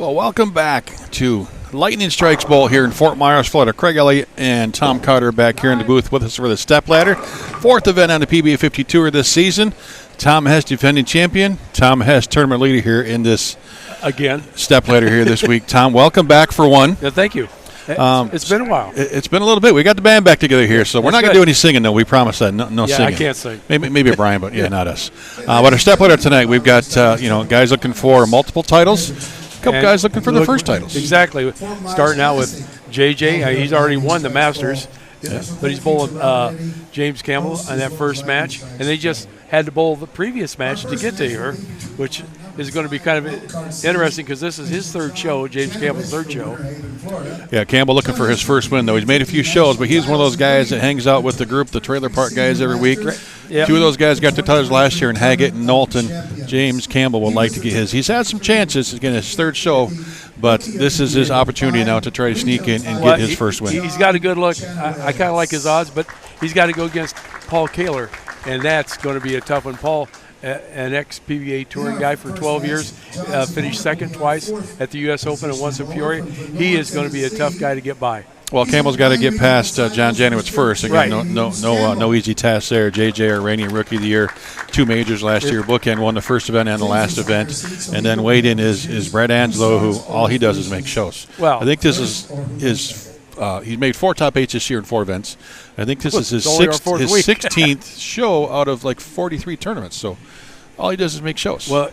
Well, welcome back to Lightning Strikes Bowl here in Fort Myers, Florida. Craig Elliott and Tom Carter back here in the booth with us for the Stepladder. Fourth event on the PBA50 Tour this season. Tom Hess, defending champion. Tom Hess, tournament leader here in this Stepladder here this week. Tom, welcome back for one. Yeah, thank you. It's been a while. It's been a little bit. We got the band back together here, so we're not going to do any singing, though. We promise that. No yeah, singing. I can't sing. Maybe Brian, but not us. But our Stepladder tonight, we've got guys looking for multiple titles. A couple guys looking for the first titles. Exactly. Starting out with JJ. He's already won the Masters, but he's bowling James Campbell in that first match, and they just had to bowl the previous match to get to her, which is going to be kind of interesting because this is his third show, James Campbell's third show. Yeah, Campbell looking for his first win, though. He's made a few shows, but he's one of those guys that hangs out with the group, the trailer park guys, every week. Yep. Two of those guys got their titles last year in Haggett and Knowlton. James Campbell would like to get his. He's had some chances, again, his third show, but this is his opportunity now to try to sneak in and get his first win. He's got a good look. I kind of like his odds, but he's got to go against Paul Kaylor, and that's going to be a tough one. Paul, an ex-PBA touring guy for 12 years, finished second twice at the U.S. Open and once in Peoria. He is going to be a tough guy to get by. Well, Campbell's got to get past John Janawicz first. Again, right. No easy task there. JJ, our reigning Rookie of the Year, 2 majors last year. Bookend won the first event and the last event. And then weighed in is Brett Angelo, who all he does is make shows. Well, I think this is his he's made 4 top 8s this year in 4 events. I think this is his 16th show out of like 43 tournaments. So all he does is make shows. Well,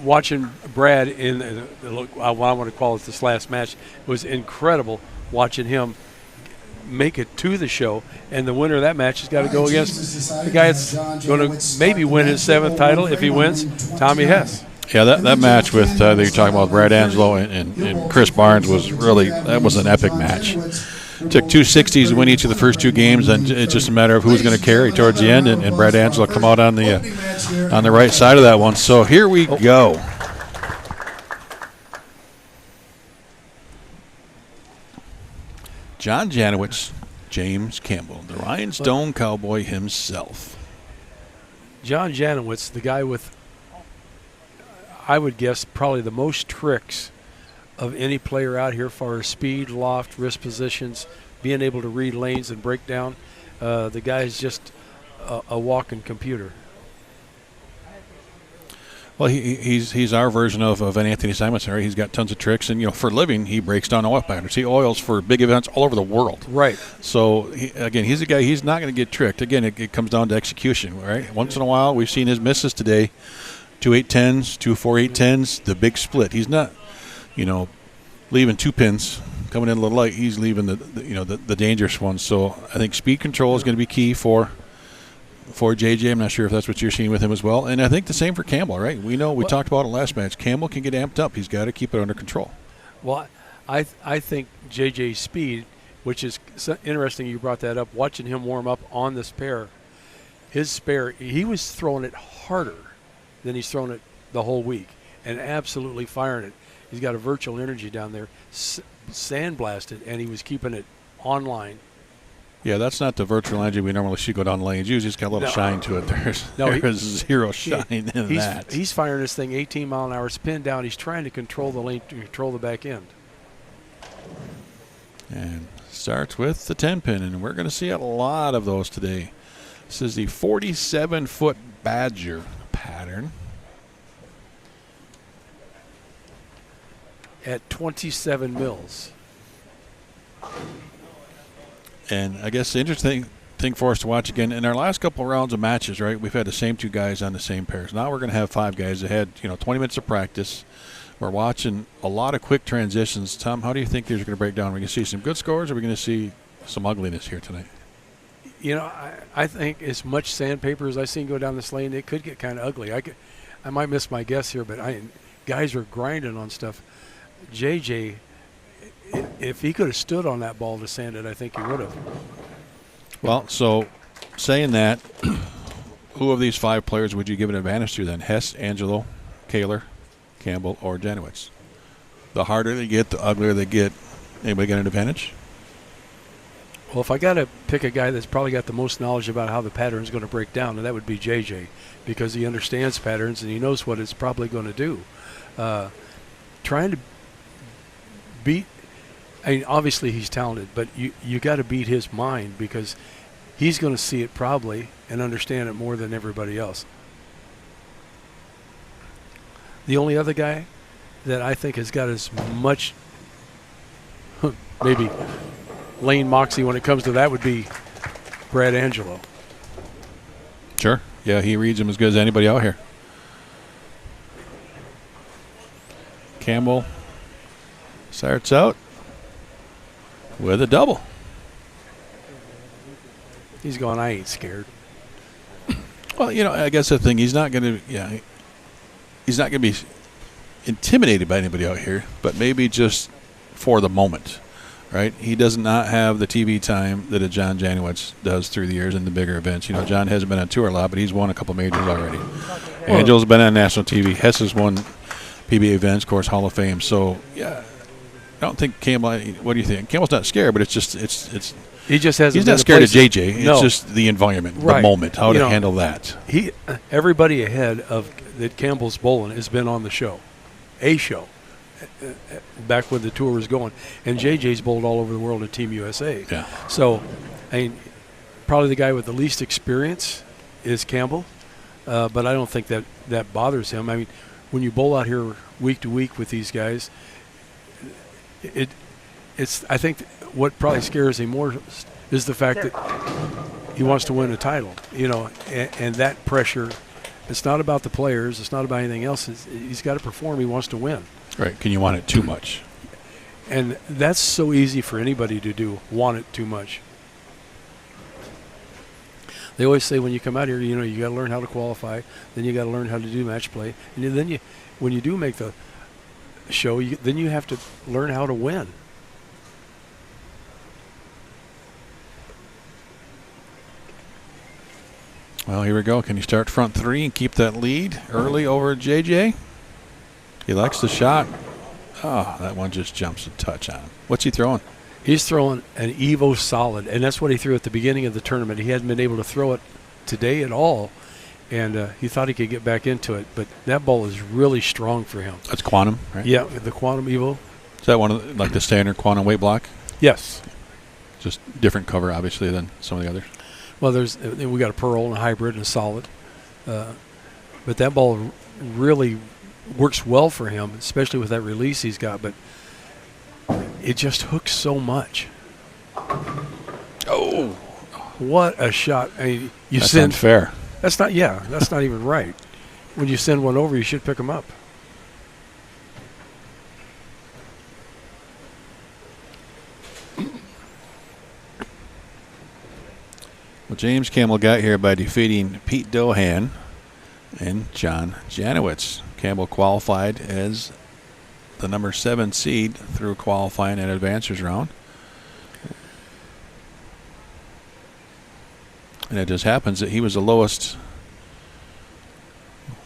watching Brad in what I want to call it this last match was incredible. Watching him make it to the show, and the winner of that match has got to go against the guy that's going to maybe win his 7th title if he wins, Tommy Hess. Yeah, that match with that you're talking about, Brad Angelo and Chris Barnes, was really an epic match. Took 2 60s to win each of the first 2 games, and it's just a matter of who's going to carry towards the end, and Brad Angelo come out on the right side of that one. So here we go. John Janawicz, James Campbell, the Rhinestone Cowboy himself. John Janawicz, the guy with, I would guess, probably the most tricks of any player out here as far as speed, loft, wrist positions, being able to read lanes and break down. The guy is just a walking computer. Well, he's our version of an Anthony Simonson, right? He's got tons of tricks, and for a living, he breaks down oil patterns. He oils for big events all over the world. Right. So he's a guy. He's not going to get tricked. Again, it comes down to execution, right? Once in a while, we've seen his misses today: 2 8-10s, 2 4 8-10s, the big split. He's not, leaving 2 pins coming in a little light. He's leaving the dangerous ones. So I think speed control is going to be key for JJ. I'm not sure if that's what you're seeing with him as well. And I think the same for Campbell, right? We talked about it last match. Campbell can get amped up. He's got to keep it under control. Well, I think JJ's speed, which is interesting you brought that up, watching him warm up on this pair, his spare, he was throwing it harder than he's thrown it the whole week and absolutely firing it. He's got a virtual energy down there, sandblasted, and he was keeping it online. Yeah, that's not the virtual energy we normally see go down the lanes. Usually it's got a little shine to it. There's zero shine in that. He's firing this thing 18 mile an hour, spin down. He's trying to control the lane, to control the back end. And starts with the 10-pin, and we're going to see a lot of those today. This is the 47-foot Badger pattern. At 27 mils. And I guess the interesting thing for us to watch again, in our last couple of rounds of matches, right, we've had the same 2 guys on the same pairs. Now we're going to have 5 guys that had 20 minutes of practice. We're watching a lot of quick transitions. Tom, how do you think these are going to break down? Are we going to see some good scores, or are we going to see some ugliness here tonight? I think as much sandpaper as I've seen go down this lane, it could get kind of ugly. I might miss my guess here, but guys are grinding on stuff. JJ, if he could have stood on that ball to sand it, I think he would have. Well, so saying that, who of these 5 players would you give an advantage to then? Hess, Angelo, Kaylor, Campbell, or Janawicz? The harder they get, the uglier they get. Anybody got an advantage? Well, if I got to pick a guy that's probably got the most knowledge about how the pattern is going to break down, and that would be JJ, because he understands patterns and he knows what it's probably going to do. Trying to beat. I mean, obviously he's talented, but you got to beat his mind, because he's going to see it probably and understand it more than everybody else. The only other guy that I think has got as much maybe lane moxie when it comes to that would be Brad Angelo. Sure. Yeah, he reads him as good as anybody out here. Campbell starts out with a double. He's going, I ain't scared. Well, you know, I guess the thing, he's not going to be intimidated by anybody out here, but maybe just for the moment, right? He does not have the TV time that a John Janawicz does through the years in the bigger events. You know, John hasn't been on tour a lot, but he's won a couple majors already. Angelo's been on national TV. Hess has won PBA events, of course, Hall of Fame. So, yeah, I don't think Campbell. What do you think? Campbell's not scared, but it's he just hasn't. He's not scared of JJ. No. It's just the environment, Right. the moment, how to handle that. Everybody ahead of that Campbell's bowling has been on the show, back when the tour was going, and JJ's bowled all over the world at Team USA. Yeah. So, I mean, probably the guy with the least experience is Campbell, but I don't think that bothers him. I mean, when you bowl out here week to week with these guys, it's I think what probably scares him more is the fact that he wants to win a title, you know, and that pressure. It's not about the players. It's not about anything else. He's got to perform. He wants to win. Right. Can you want it too much? And that's so easy for anybody to do, want it too much. They always say when you come out here, you know, you got to learn how to qualify, then you got to learn how to do match play, and then when you do make the show, then you have to learn how to win. Well, here we go. Can he start front three and keep that lead early over JJ? He likes the shot. Oh, that one just jumps a touch on him. What's he throwing? He's throwing an Evo solid, and that's what he threw at the beginning of the tournament. He hadn't been able to throw it today at all, and he thought he could get back into it, but that ball is really strong for him. That's Quantum, right? Yeah, the Quantum Evo. Is that one of the, like the standard Quantum weight block? Yes. Just different cover, obviously, than some of the others. Well, we got a pearl and a hybrid and a solid, but that ball really works well for him, especially with that release he's got. But it just hooks so much. Oh, what a shot! I mean, that's unfair. That's not. Yeah, that's not even right. When you send one over, you should pick them up. Well, James Campbell got here by defeating Pete Dohan and John Janawicz. Campbell qualified as the number 7 seed through qualifying and advancers round. And it just happens that he was the lowest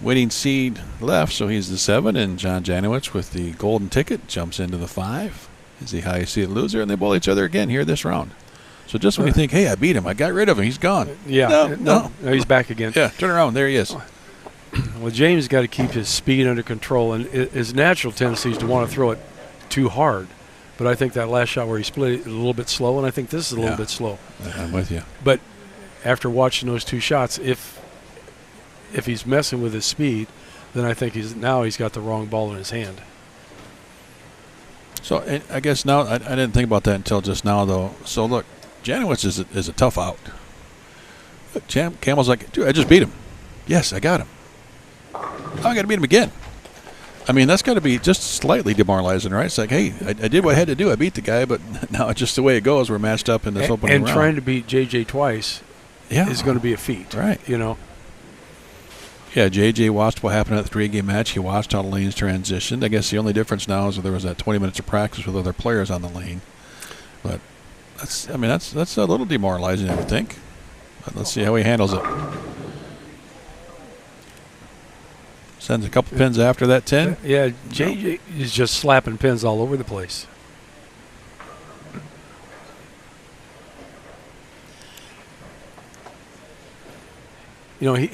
winning seed left, so he's the 7, and John Janawicz with the golden ticket jumps into the 5. Is the highest seeded loser, and they bowl each other again here this round. So just when you think, hey, I beat him, I got rid of him, he's gone. Yeah. No, he's back again. Yeah, turn around, there he is. Well, James got to keep his speed under control, and his natural tendency is to want to throw it too hard. But I think that last shot where he split it a little bit slow, and I think this is a little bit slow. I'm with you. But after watching those two shots, if he's messing with his speed, then I think he's got the wrong ball in his hand. So I guess now I didn't think about that until just now, though. So look, Janawicz is a tough out. Look, Campbell's like, dude, I just beat him. Yes, I got him. Now I got to beat him again. I mean, that's got to be just slightly demoralizing, right? It's like, hey, I did what I had to do. I beat the guy, but now it's just the way it goes. We're matched up in this opening round. And trying to beat JJ twice is going to be a feat. Right. You know? Yeah, JJ watched what happened at the 3-game match. He watched how the lanes transitioned. I guess the only difference now is that there was that 20 minutes of practice with other players on the lane. But that's a little demoralizing, I would think. But let's see how he handles it. Sends a couple pins after that 10. Yeah, JJ is just slapping pins all over the place. You know,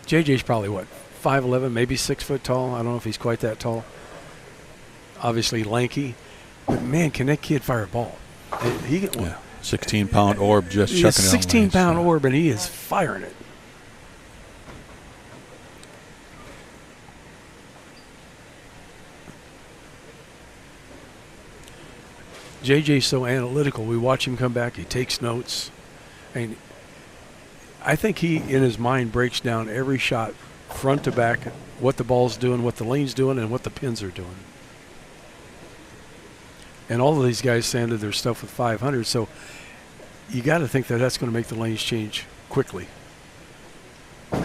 JJ's probably, what, 5'11", maybe 6 foot tall. I don't know if he's quite that tall. obviously lanky. But, man, can that kid fire a ball? He 16-pound orb just chucking it. 16-pound orb, and he is firing it. JJ's so analytical. We watch him come back. He takes notes. And I think he, in his mind, breaks down every shot front to back, what the ball's doing, what the lane's doing, and what the pins are doing. And all of these guys sanded their stuff with 500, so you got to think that that's going to make the lanes change quickly. Oh,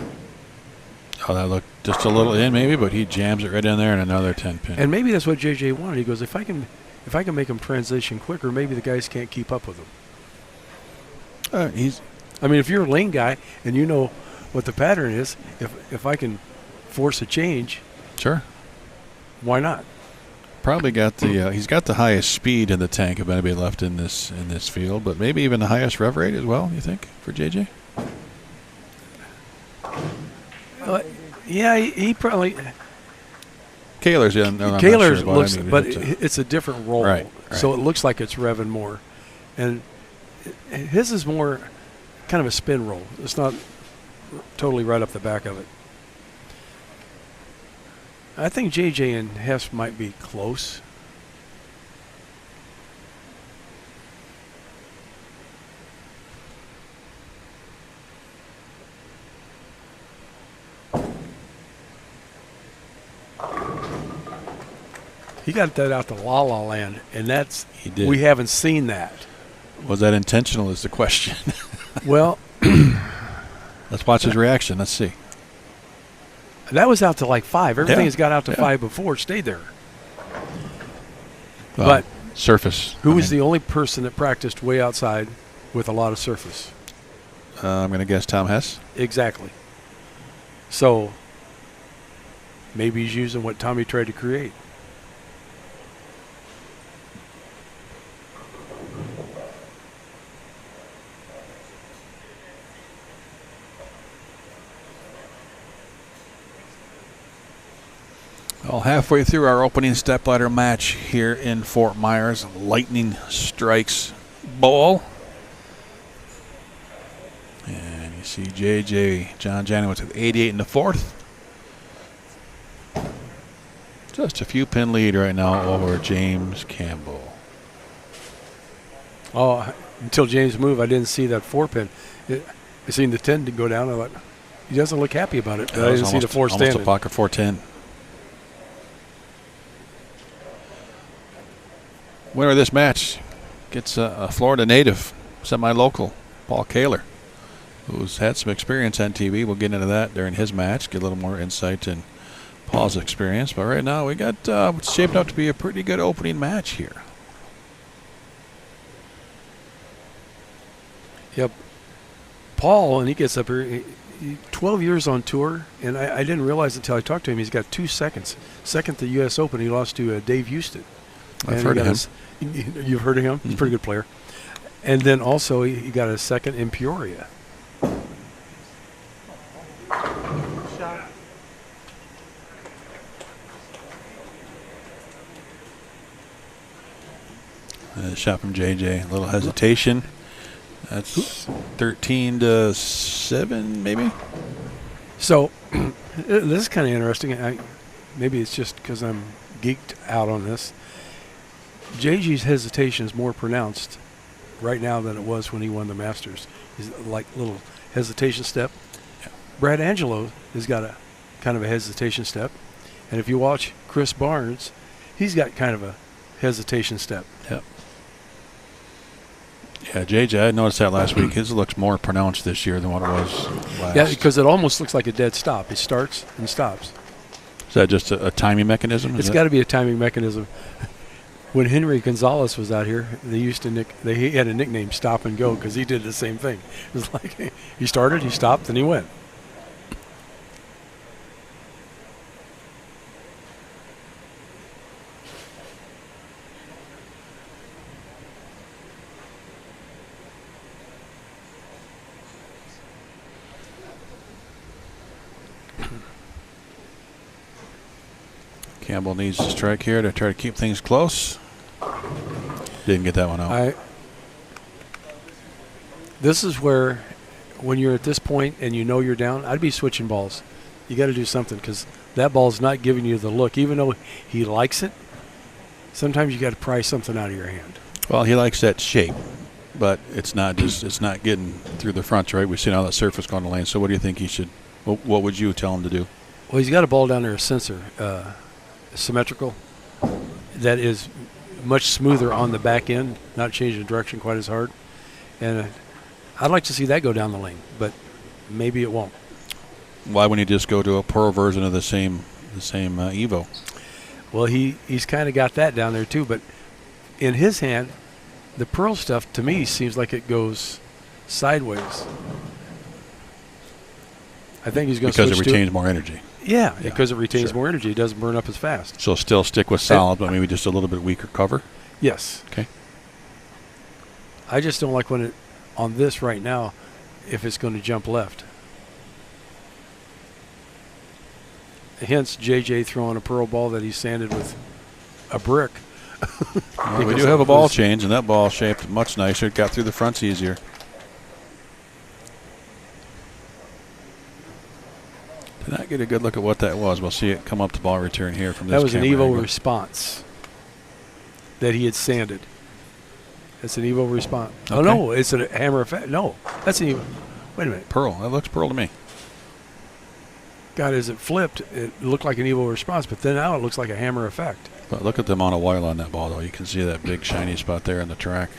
that looked just a little in maybe, but he jams it right in there and another 10 pin. And maybe that's what JJ wanted. He goes, if I can make him transition quicker, maybe the guys can't keep up with him. I mean, if you're a lane guy and you know what the pattern is, if I can force a change, sure, why not? Probably got the he's got the highest speed in the tank of anybody left in this field, but maybe even the highest rev rate as well. You think for JJ? Yeah, he probably. Kaylor's Kaylor's looks, but it's a different roll, right. So it looks like it's revving more, and his is more kind of a spin roll. It's not totally right up the back of it. I think JJ and Hess might be close. He got that out to La La Land, and he did. We haven't seen that. Was that intentional is the question. Well, let's watch his reaction. Let's see. That was out to like 5. Everything has got out to 5 before. It stayed there. Well, but surface. Who was the only person that practiced way outside with a lot of surface? I'm going to guess Tom Hess. Exactly. So maybe he's using what Tommy tried to create. Well, halfway through our opening stepladder match here in Fort Myers, Lightning Strikes Bowl. And you see John Janawicz with 88 in the fourth. Just a few pin lead right now over James Campbell. Oh, until James moved, I didn't see that 4-pin. I seen the 10 to go down. I thought, he doesn't look happy about it. But I didn't see the 4 standing. Almost a pocket 410. Winner of this match gets a Florida native, semi-local, Paul Kaylor, who's had some experience on TV. We'll get into that during his match, get a little more insight in Paul's experience. But right now we got it's shaping up to be a pretty good opening match here. Yep. Paul, and he gets up here, 12 years on tour, and I didn't realize until I talked to him, he's got 2 seconds. Second to the U.S. Open, he lost to Dave Houston. I've heard of him. You've heard of him? He's a pretty good player. And then also he got a second in Peoria. Shot from JJ. A little hesitation. That's 13-7, maybe. So this is kind of interesting. Maybe it's just because I'm geeked out on this. JG's hesitation is more pronounced right now than it was when he won the Masters. He's like little hesitation step. Yeah. Brad Angelo has got a kind of a hesitation step. And if you watch Chris Barnes, he's got kind of a hesitation step. Yep. Yeah, JJ, I noticed that last week. His looks more pronounced this year than what it was last. Yeah, because it almost looks like a dead stop. It starts and stops. Is that just a timing mechanism? It's got to be a timing mechanism. When Henry Gonzalez was out here, he had a nickname, Stop and Go, because he did the same thing. It was like he started, he stopped, and he went. Campbell needs to strike here to try to keep things close. Didn't get that one out. This is where, when you're at this point and you know you're down, I'd be switching balls. You got to do something because that ball's not giving you the look. Even though he likes it, sometimes you got to pry something out of your hand. Well, he likes that shape, but it's not getting through the front, right? We've seen all that surface going to lane. So what do you think he should? What would you tell him to do? Well, he's got a ball down there, a sensor, symmetrical, that is much smoother on the back end, not changing direction quite as hard. And I'd like to see that go down the lane, but maybe it won't. Why wouldn't he just go to a Pearl version of the same Evo? Well, he's kind of got that down there too, but in his hand, the Pearl stuff to me seems like it goes sideways. I think he's going to switch because it retains more energy. Yeah, because it retains more energy. It doesn't burn up as fast. So still stick with solid, but maybe just a little bit weaker cover? Yes. Okay. I just don't like when it, on this right now, if it's going to jump left. Hence, JJ throwing a Pearl ball that he sanded with a brick. Well, we do have a ball change, and that ball shaped much nicer. It got through the fronts easier. Did not get a good look at what that was. We'll see it come up to ball return here from this. That was an camera Evo angle. response that he had sanded. It's an Evo response. Okay. Oh, no, it's a hammer effect. No, that's an Evo. Wait a minute. Pearl. That looks Pearl to me. God, as it flipped, it looked like an Evo response, but then now it looks like a hammer effect. But look at the amount of oil on that ball, though. You can see that big shiny spot there in the track.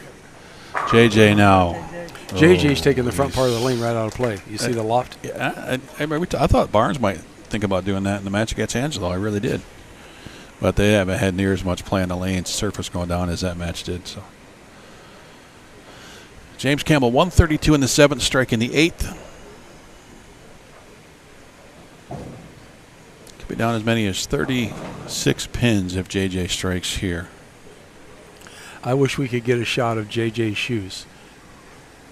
JJ now. JJ's taking the front part of the lane right out of play. You see the loft? Yeah, I thought Barnes might think about doing that in the match against Angelo. I really did. But they haven't had near as much play on the lane surface going down as that match did. So James Campbell, 132 in the 7th, striking the 8th. Could be down as many as 36 pins if JJ strikes here. I wish we could get a shot of JJ's shoes.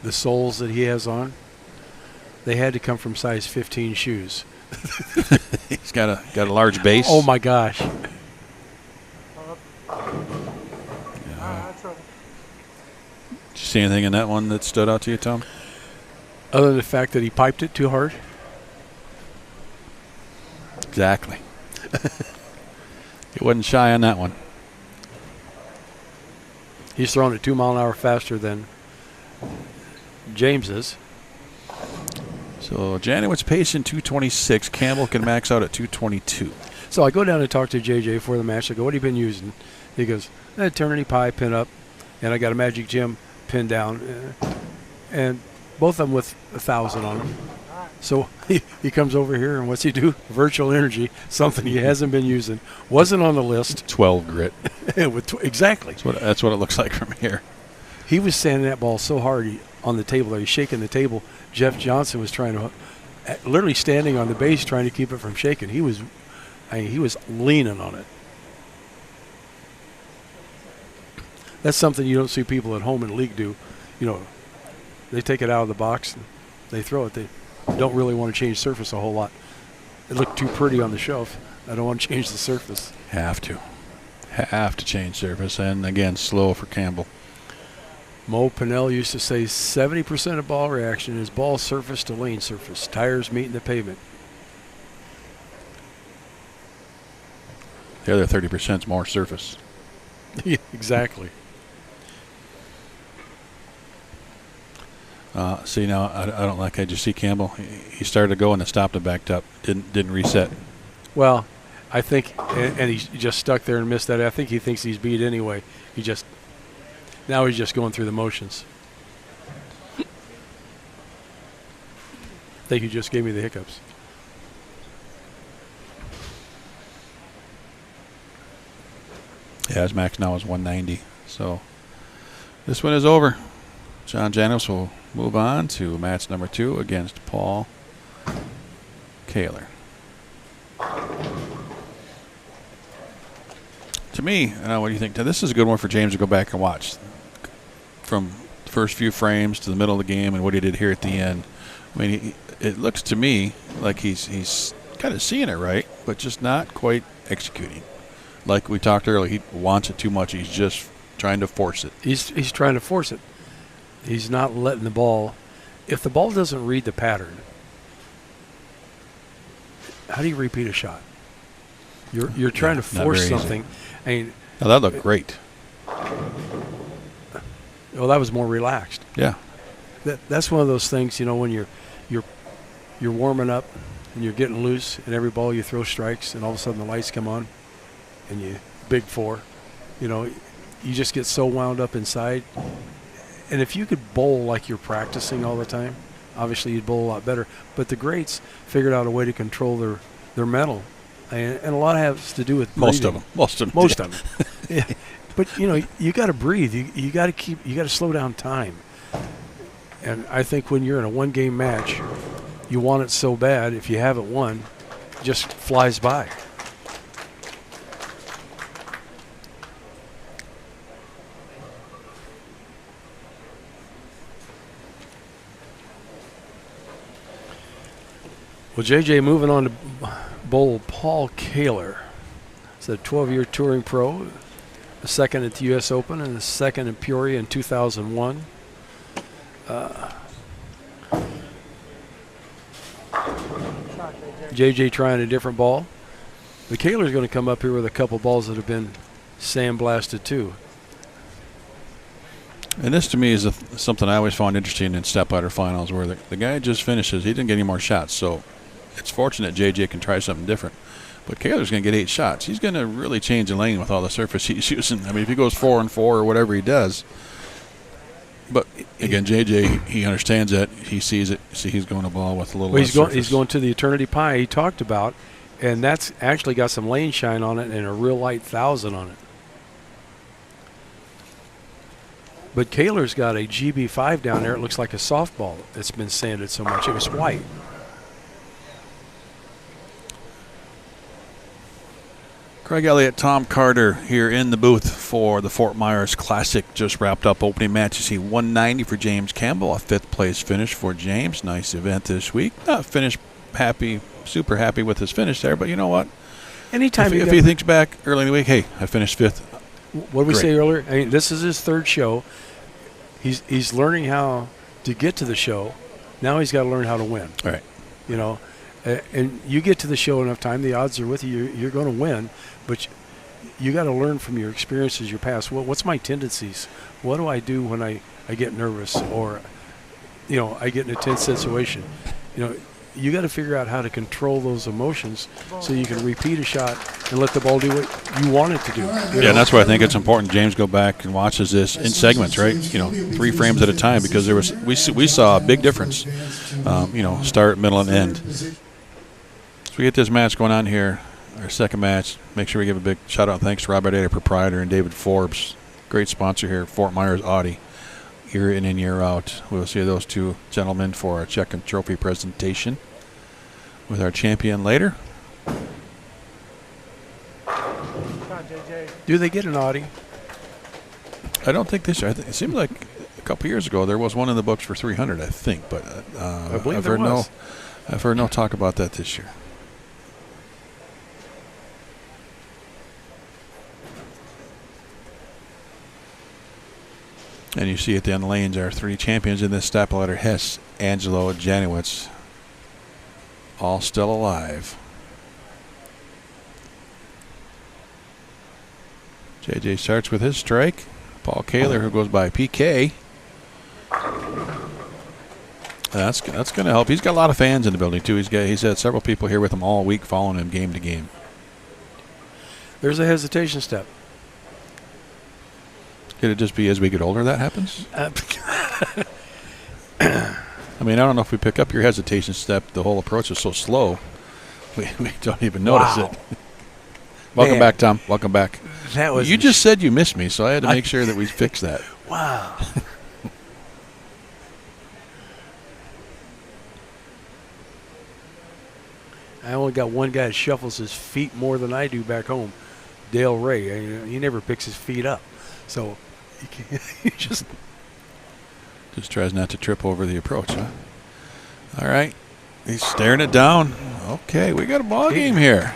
The soles that he has on, they had to come from size 15 shoes. He's got a large base. Oh my gosh. Yeah. Did you see anything in that one that stood out to you, Tom? Other than the fact that he piped it too hard? Exactly. He wasn't shy on that one. He's throwing it 2 miles an hour faster than James is. So Janawicz pacing 226. Campbell can max out at 222. So I go down and talk to JJ before the match. I go, what have you been using? He goes, Eternity Pie pin up, and I got a Magic Gem pin down, and both of them with 1,000 on them. So he comes over here, and what's he do? Virtual energy, something he hasn't been using, wasn't on the list. 12 grit. Exactly. That's what it looks like from here. He was sanding that ball so hard on the table there. He's shaking the table. Jeff Johnson was trying to, literally standing on the base trying to keep it from shaking. He was leaning on it. That's something you don't see people at home in the league do. You know, they take it out of the box and they throw it. They don't really want to change surface a whole lot. It looked too pretty on the shelf. I don't want to change the surface. Have to change surface, and again, slow for Campbell. Mo Pinnell used to say 70% of ball reaction is ball surface to lane surface, tires meeting the pavement. The other 30% is more surface. Yeah, exactly. See, now I don't like that. Did you see Campbell? He started to go and it stopped and backed up. Didn't reset. Well, I think, and he's just stuck there and missed that. I think he thinks he's beat anyway. Now he's just going through the motions. I think he just gave me the hiccups. Yeah, his max now is 190. So this one is over. John Janawicz will move on to match number 2 against Paul Kaylor. To me, what do you think? This is a good one for James to go back and watch. From the first few frames to the middle of the game and what he did here at the end. I mean, it looks to me like he's kind of seeing it right, but just not quite executing. like we talked earlier, he wants it too much. He's just trying to force it. He's trying to force it. He's not letting the ball. If the ball doesn't read the pattern, how do you repeat a shot? You're trying to force something. I mean, now that looked great. Well, that was more relaxed. Yeah. That's one of those things, when you're warming up and you're getting loose, and every ball you throw strikes, and all of a sudden the lights come on, and you big four. You just get so wound up inside. And if you could bowl like you're practicing all the time, obviously you'd bowl a lot better. But the greats figured out a way to control their mental, and a lot has to do with breathing. Most of them. Yeah. But you got to breathe. You got to slow down time. And I think when you're in a one-game match, you want it so bad. If you haven't won, it just flies by. Well, JJ moving on to bowl Paul Kaylor. He's a 12-year touring pro, a second at the U.S. Open and a second in Peoria in 2001. JJ trying a different ball. But Kaylor's going to come up here with a couple balls that have been sandblasted too. And this to me is something I always found interesting in Stepladder finals, where the guy just finishes. He didn't get any more shots, so it's fortunate JJ can try something different. But Kaylor's going to get 8 shots. He's going to really change the lane with all the surface he's using. I mean, if he goes 4 and 4 or whatever he does. But again, JJ, he understands that. He sees it. See, he's going to ball with a little less surface. He's going to the Eternity Pie he talked about, and that's actually got some lane shine on it and a real light 1,000 on it. But Kaylor's got a GB5 down there. It looks like a softball. It's been sanded so much. It was white. Craig Elliott, Tom Carter here in the booth for the Fort Myers Classic. Just wrapped up opening match. You see 190 for James Campbell, a 5th place finish for James. Nice event this week. Not finished happy, super happy with his finish there, but you know what? Anytime if he thinks back early in the week, hey, I finished 5th. What did we say earlier? I mean, this is his 3rd show. He's learning how to get to the show. Now he's got to learn how to win. All right. And you get to the show enough time, the odds are with you. You're going to win, but you got to learn from your experiences, your past. What's my tendencies? What do I do when I get nervous or, I get in a tense situation? You got to figure out how to control those emotions so you can repeat a shot and let the ball do what you want it to do. Yeah, and that's why I think it's important James go back and watches this in segments, right? 3 frames at a time, because we saw a big difference. Start, middle, and end. So we get this match going on here, our second match. Make sure we give a big shout out and thanks to Robert Ada, proprietor, and David Forbes, great sponsor here, Fort Myers Audi. Year in and year out. We'll see those 2 gentlemen for our check and trophy presentation with our champion later. Do they get an Audi? I don't think this year. It seemed like a couple years ago there was one in the books for 300, I think, but I believe there was. I've heard no talk about that this year. And you see at the end lanes our 3 champions in this Stepladder: Hess, Angelo, and Janawicz, all still alive. JJ starts with his strike. Paul Kaylor, who goes by PK. That's going to help. He's got a lot of fans in the building too. He's had several people here with him all week, following him game to game. There's a hesitation step. Could it just be as we get older that happens? I mean, I don't know if we pick up your hesitation step. The whole approach is so slow, we don't even notice it. Welcome back, Tom. Welcome back. You just said you missed me, so I had to make sure that we fix that. Wow. I only got one guy that shuffles his feet more than I do back home, Dale Ray. He never picks his feet up. So he just tries not to trip over the approach, huh? All right. He's staring it down. Okay, we got a ball game here.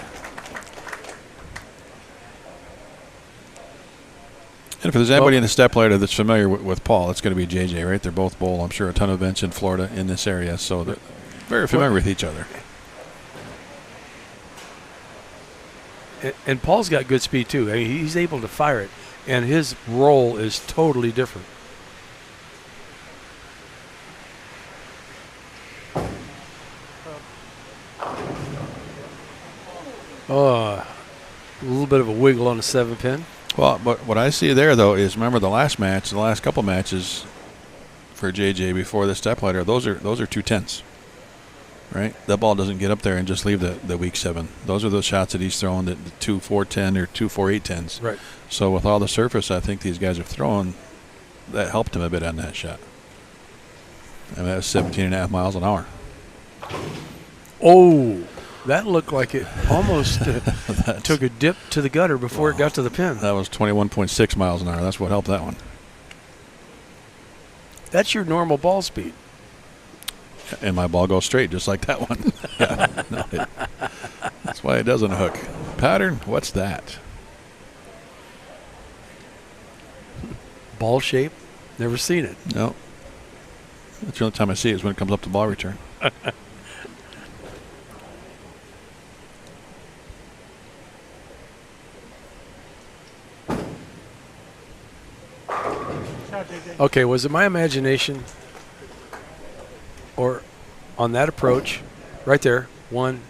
And if there's anybody in the Stepladder that's familiar with Paul, it's going to be JJ, right? They're both bowl, I'm sure, a ton of events in Florida in this area, so they're very familiar with each other. And Paul's got good speed too. I mean, he's able to fire it, and his roll is totally different. Oh, a little bit of a wiggle on the 7-pin. Well, but what I see there, though, is remember the last couple matches for JJ before the Stepladder, those are 210s, right? That ball doesn't get up there and just leave the weak 7. Those are the shots that he's throwing, the 2-4-10 or 2-4-8-10s. Right. So with all the surface I think these guys have thrown, that helped him a bit on that shot. I mean, that was 17.5 miles an hour. Oh, that looked like it almost took a dip to the gutter before it got to the pin. That was 21.6 miles an hour. That's what helped that one. That's your normal ball speed. And my ball goes straight just like that one. Yeah, no, that's why it doesn't hook. Pattern, what's that? Ball shape, never seen it. No. That's the only time I see it is when it comes up to ball return. Okay, was it my imagination or on that approach right there, one,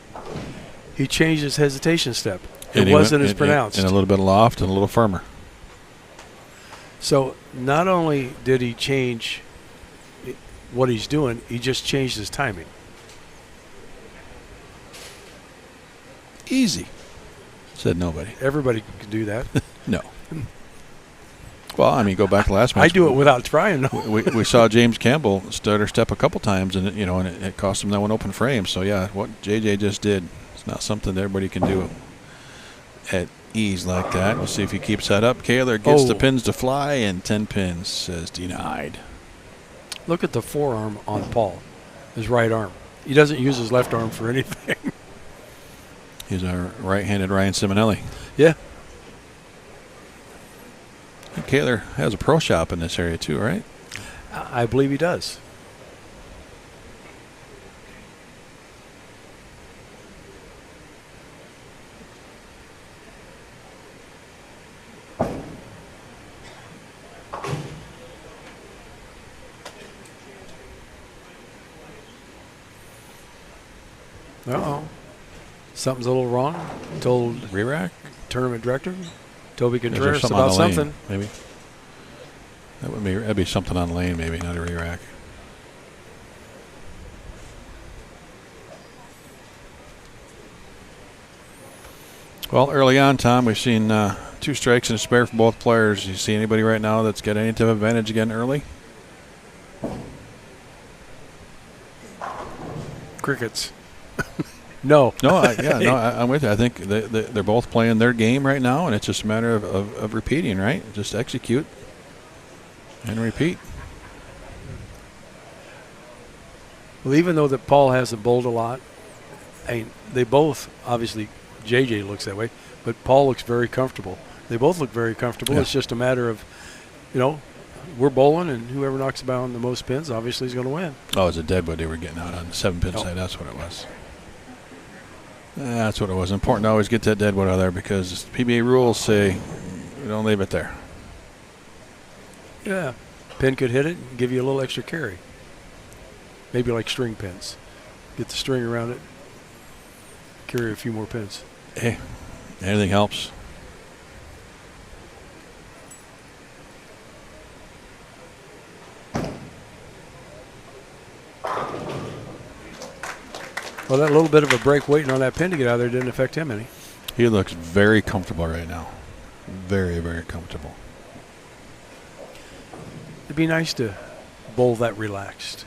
he changed his hesitation step. It wasn't as pronounced. And a little bit loft and a little firmer. So not only did he change what he's doing, he just changed his timing. Easy, said nobody. Everybody can do that. No. Well, I mean, go back to last match. I do it without trying. We saw James Campbell stutter step a couple times, and it cost him that one open frame. So yeah, what JJ just did, it's not something that everybody can do at ease like that. We'll see if he keeps that up. Kaylor gets the pins to fly, and 10 pins says denied. Look at the forearm on Paul, his right arm. He doesn't use his left arm for anything. He's a right-handed Ryan Simonelli. Yeah. And Kaylor has a pro shop in this area too, right? I believe he does. Uh-oh. Something's a little wrong. Told Re-rack? tournament director Toby Contreras something about on the lane, something. maybe. That'd be something on the lane, maybe, not a re-rack. Well, early on, Tom, we've seen 2 strikes and a spare for both players. You see anybody right now that's got any type of advantage again early? Crickets. No. I'm with you. I think they're both playing their game right now, and it's just a matter of repeating, right? Just execute and repeat. Well, even though that Paul hasn't bowled a lot, they both, obviously, JJ looks that way, but Paul looks very comfortable. They both look very comfortable. Yeah. It's just a matter of, we're bowling, and whoever knocks down the most pins obviously is going to win. Oh, it's a deadwood they were getting out on the 7-pin side. That's what it was. That's what it was. Important to always get that deadwood out of there because PBA rules say you don't leave it there. Yeah. Pin could hit it and give you a little extra carry. Maybe like string pins. Get the string around it, carry a few more pins. Hey, anything helps. Well, that little bit of a break waiting on that pin to get out of there didn't affect him any. He looks very comfortable right now. Very, very comfortable. It'd be nice to bowl that relaxed.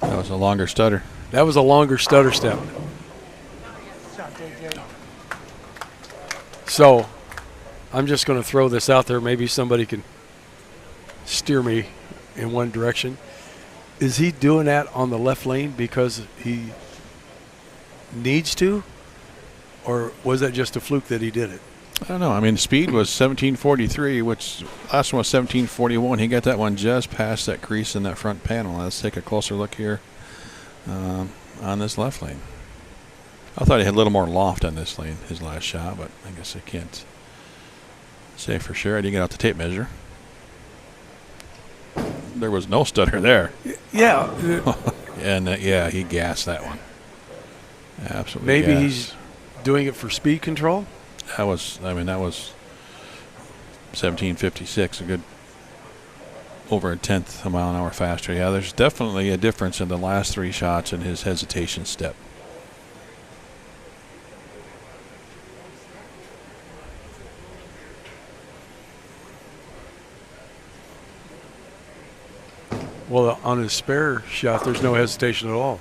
That was a longer stutter. That was a longer stutter step. So I'm just going to throw this out there. Maybe somebody can steer me in one direction. Is he doing that on the left lane because he needs to? Or was that just a fluke that he did it? I don't know. I mean, speed was 1743, which last one was 1741. He got that one just past that crease in that front panel. Let's take a closer look here on this left lane. I thought he had a little more loft on this lane, his last shot, but I guess I can't say for sure. I didn't get out the tape measure. There was no stutter there. Yeah. And yeah, he gassed that one. Absolutely. Maybe gassed. he's doing it for speed control. That was 1756, a good over a tenth a mile an hour faster. Yeah, there's definitely a difference in the last three shots in his hesitation step. Well, on his spare shot, there's no hesitation at all.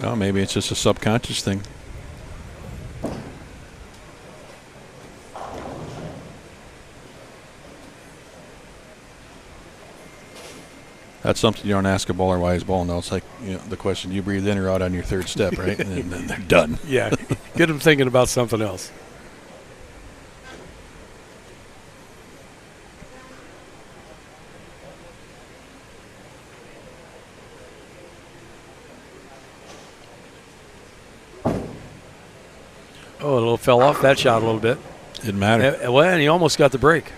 Well, maybe it's just a subconscious thing. That's something you don't ask a bowler why he's bowling. Though it's like, you know, the question: do you breathe in or out on your third step, right? And then they're done. Yeah, get him thinking about something else. Oh, a little fell off that shot a little bit. Didn't matter. Well, and he almost got the break.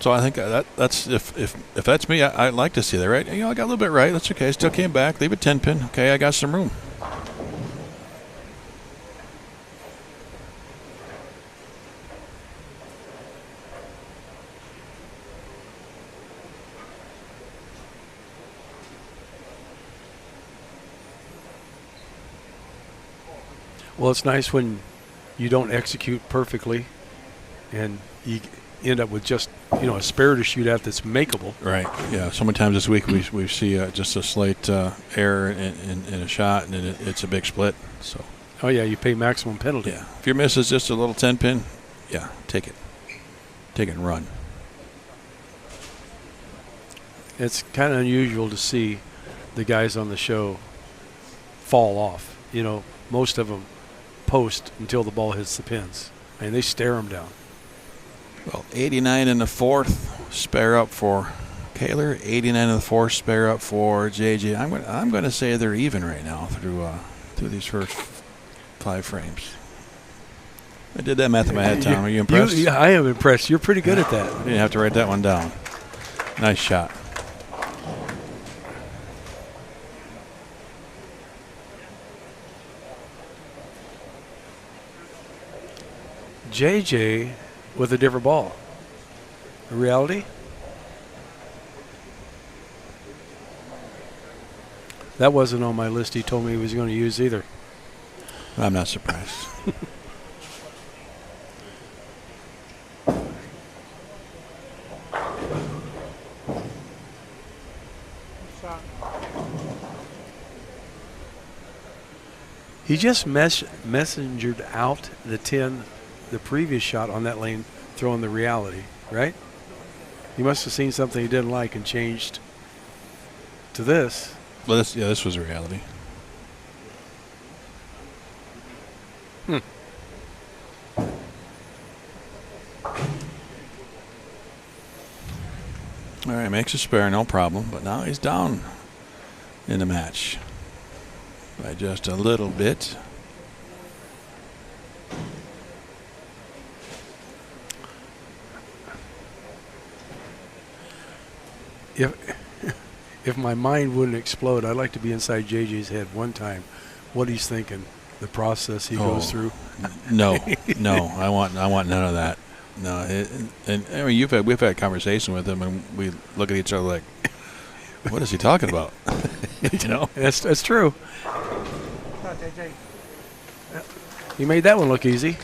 So I think that's if that's me, I'd like to see that, right? You know, I got a little bit right. That's okay. Still came back. Leave it 10 pin. Okay, I got some room. Well, it's nice when you don't execute perfectly and you end up with just, you know, a spare to shoot at that's makeable. Right. Yeah. So many times this week we see just a slight error in a shot, and it's a big split. So. Oh yeah, you pay maximum penalty. Yeah. If your miss is just a little 10 pin, yeah, take it and run. It's kind of unusual to see the guys on the show fall off. You know, most of them post until the ball hits the pins, and they stare them down. Well, 89 in the fourth, spare up for Kaylor. 89 in the fourth, spare up for JJ. I'm going to say they're even right now through these first 5 frames. I did that math in my head, Tom. Are you impressed? I am impressed. You're pretty good at that. You didn't have to write that one down. Nice shot. JJ with a different ball. A reality? That wasn't on my list he told me he was going to use either. I'm not surprised. He just messengered out the 10, the previous shot on that lane, throwing the reality, right? He must have seen something he didn't like and changed to this. Well, this was a reality. All right, makes a spare, no problem. But now he's down in the match by just a little bit. If my mind wouldn't explode, I'd like to be inside JJ's head one time. What he's thinking, the process he goes through. No, I want none of that. No, and I mean we've had conversation with him, and we look at each other like, what is he talking about? You know, that's true. He made that one look easy.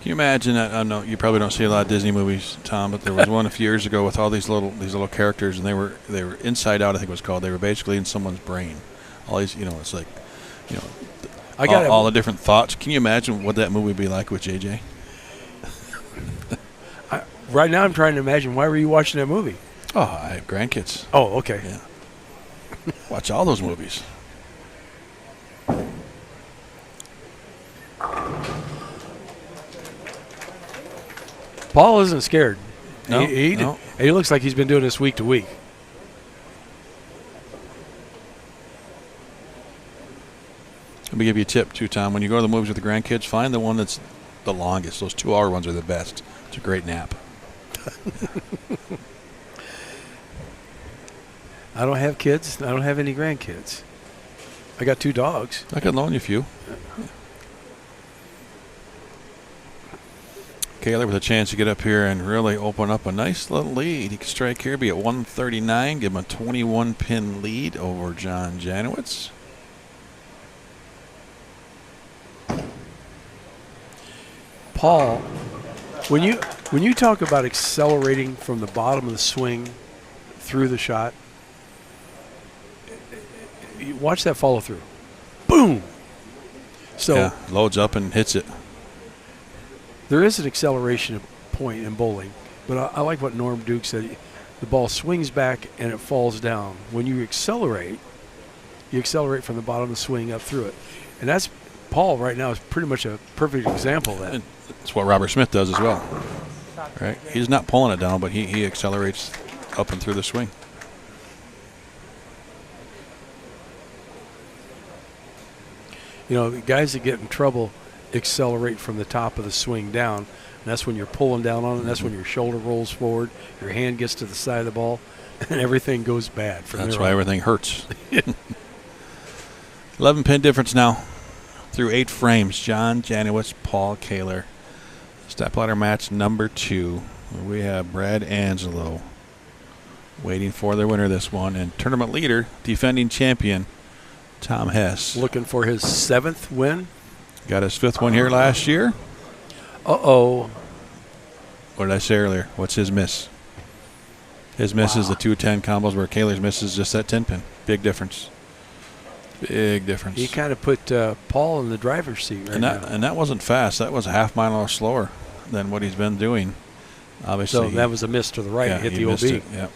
Can you imagine that? I know you probably don't see a lot of Disney movies, Tom, but there was one a few years ago with all these little characters, and they were Inside Out, I think it was called. They were basically in someone's brain. All these, it's like, all the different thoughts. Can you imagine what that movie would be like with JJ? Right now, I'm trying to imagine, why were you watching that movie? Oh, I have grandkids. Oh, okay. Yeah. Watch all those movies. Paul isn't scared. No, He looks like he's been doing this week to week. Let me give you a tip, too, Tom. When you go to the movies with the grandkids, find the one that's the longest. Those 2-hour ones are the best. It's a great nap. I don't have kids. I don't have any grandkids. I got 2 dogs. I could loan you a few. Kaylor with a chance to get up here and really open up a nice little lead. He can strike here, be at 139, give him a 21-pin lead over John Janawicz. Paul, when you talk about accelerating from the bottom of the swing through the shot, you watch that follow through. Boom. So yeah, loads up and hits it. There is an acceleration point in bowling, but I like what Norm Duke said. The ball swings back and it falls down. When you accelerate from the bottom of the swing up through it. And that's Paul right now is pretty much a perfect example of that. And that's what Robert Smith does as well. Right? He's not pulling it down, but he accelerates up and through the swing. The guys that get in trouble accelerate from the top of the swing down, and that's when you're pulling down on it, and that's when your shoulder rolls forward, your hand gets to the side of the ball, and everything goes bad from there on. That's why everything hurts. 11-pin difference now through 8 frames. John Janawicz, Paul Kaylor. Stepladder match number 2. We have Brad Angelo waiting for their winner this one, and tournament leader, defending champion, Tom Hess. Looking for his 7th win. Got his 5th one here last year. Uh-oh. What did I say earlier? What's his miss? His miss is the 210 combos, where Kaylor's miss is just that 10-pin. Big difference. Big difference. He kind of put Paul in the driver's seat right now. And that wasn't fast. That was a half mile an hour slower than what he's been doing. Obviously. So that was a miss to the right. Yeah, hit he the missed OB. it. Yep.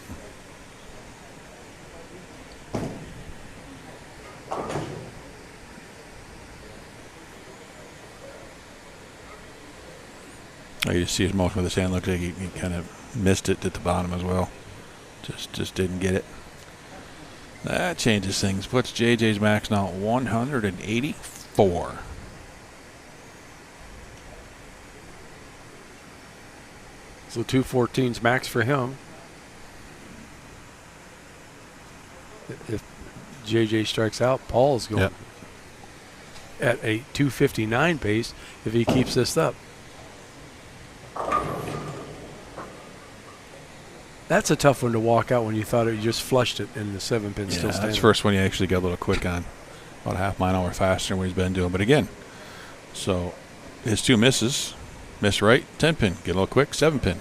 You see his motion with his hand. Looks like he kind of missed it at the bottom as well. Just didn't get it. That changes things. Puts JJ's max now at 184. So 214's max for him. If JJ strikes out, Paul's going at a 259 pace if he keeps this up. That's a tough one to walk out when you thought you just flushed it and the 7-pin's still standing. That's the first one you actually got a little quick on. About a half mile an hour faster than what he's been doing. But again, so his 2 misses. Miss right, 10-pin. Get a little quick, 7-pin.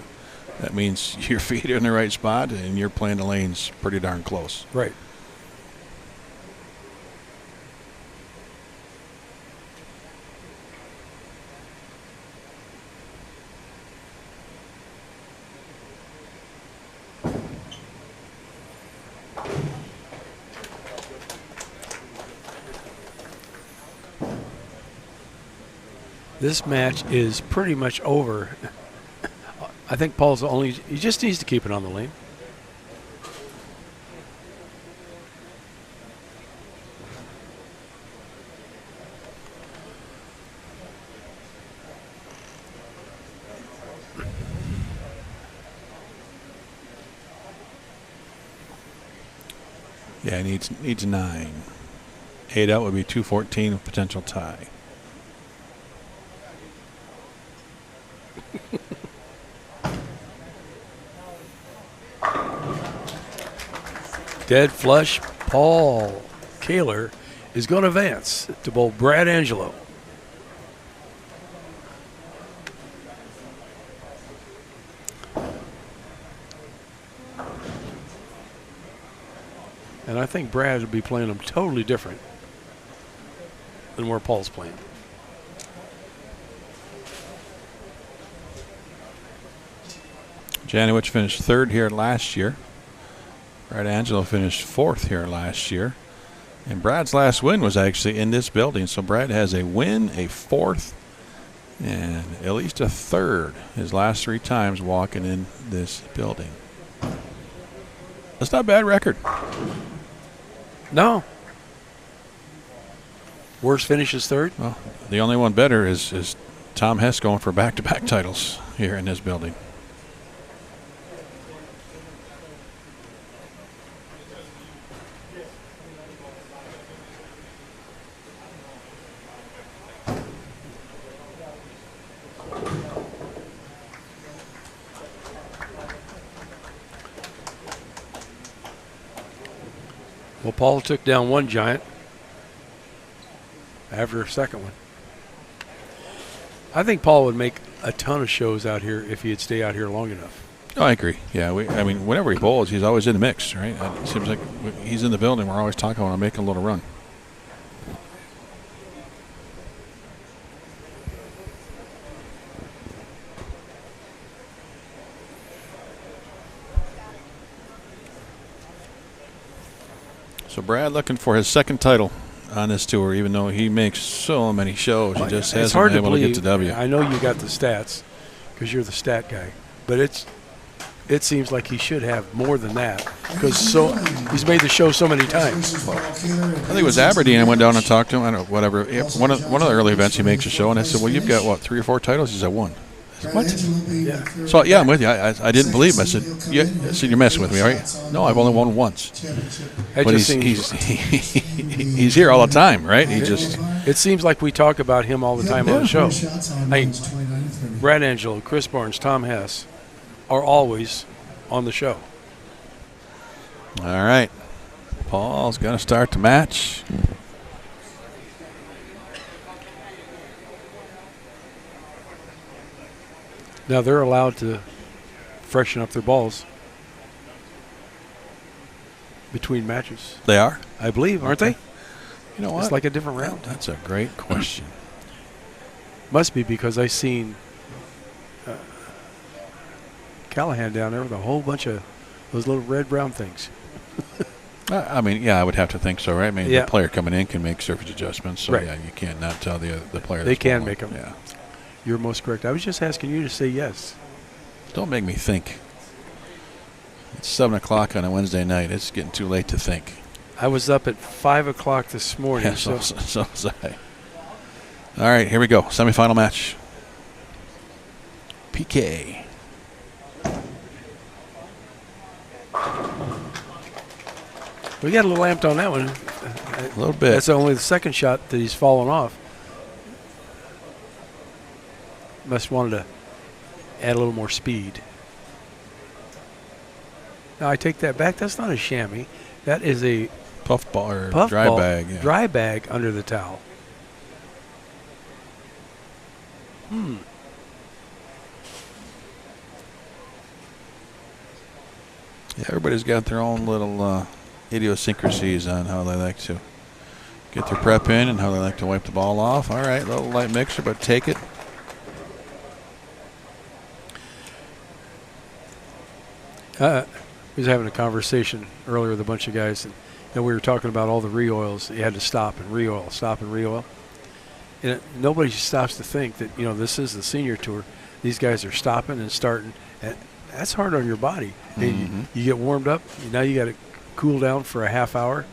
That means your feet are in the right spot and you're playing the lanes pretty darn close. Right. This match is pretty much over. I think Paul's he just needs to keep it on the lane. Yeah, he needs 9. 8 out would be 214 with potential tie. Dead flush. Paul Kaylor is going to advance to bowl Brad Angelo. And I think Brad will be playing them totally different than where Paul's playing. Janawicz finished 3rd here last year. Brad Angelo finished 4th here last year. And Brad's last win was actually in this building. So Brad has a win, a 4th, and at least a 3rd his last 3 times walking in this building. That's not a bad record. No. Worst finish is 3rd? Well, the only one better is Tom Hess going for back-to-back titles here in this building. Well, Paul took down one giant after a second one. I think Paul would make a ton of shows out here if he'd stay out here long enough. Oh, I agree. Yeah, I mean, whenever he bowls, he's always in the mix, right? It seems like he's in the building. We're always talking about him making a little run. So Brad looking for his 2nd title on this tour, even though he makes so many shows. He just hasn't been able to get to W. I know you got the stats because you're the stat guy, but it seems like he should have more than that because he's made the show so many times. I think it was Aberdeen. I went down and talked to him. I don't know, whatever. One of the early events he makes a show, and I said, "Well, you've got what, 3 or 4 titles?" He said, "1." What? Yeah. So yeah, I'm with you. I didn't believe him. I said, "Yeah." I said, "You're messing with me, right?" "No, I've only won once." But he's here all the time, right? It seems like we talk about him all the time on the show. Brad Angelo, Chris Barnes, Tom Hess are always on the show. All right, Paul's going to start the match. Now they're allowed to freshen up their balls between matches. They are? I believe, aren't they? You know what? It's like a different round. That's a great question. Must be because I seen Callahan down there with a whole bunch of those little red-brown things. I mean, yeah, I would have to think so, right? I mean, Yeah. the player coming in can make surface adjustments, so Right. yeah, you can't not tell the player. They that's can bowling. make them. Yeah. You're most correct. I was just asking you to say yes. Don't make me think. It's 7 o'clock on a Wednesday night. It's getting too late to think. I was up at 5 o'clock this morning. Yeah, so was I. All right, here we go. Semifinal match. PK. We got a little amped on that one. A little bit. That's only the second shot that he's fallen off. Must wanted to add a little more speed. Now I take that back. That's not a chamois. That is a Puff ball or puff dry ball, bag. Yeah. dry bag under the towel. Yeah, everybody's got their own little idiosyncrasies on how they like to get their prep in and how they like to wipe the ball off. All right, little light mixer, but take it. I was having a conversation earlier with a bunch of guys, and we were talking about all the re-oils. You had to stop and re-oil, stop and re-oil. And nobody stops to think that, you know, this is the senior tour. These guys are stopping and starting. And that's hard on your body. And you get warmed up. Now you got to cool down for a half hour,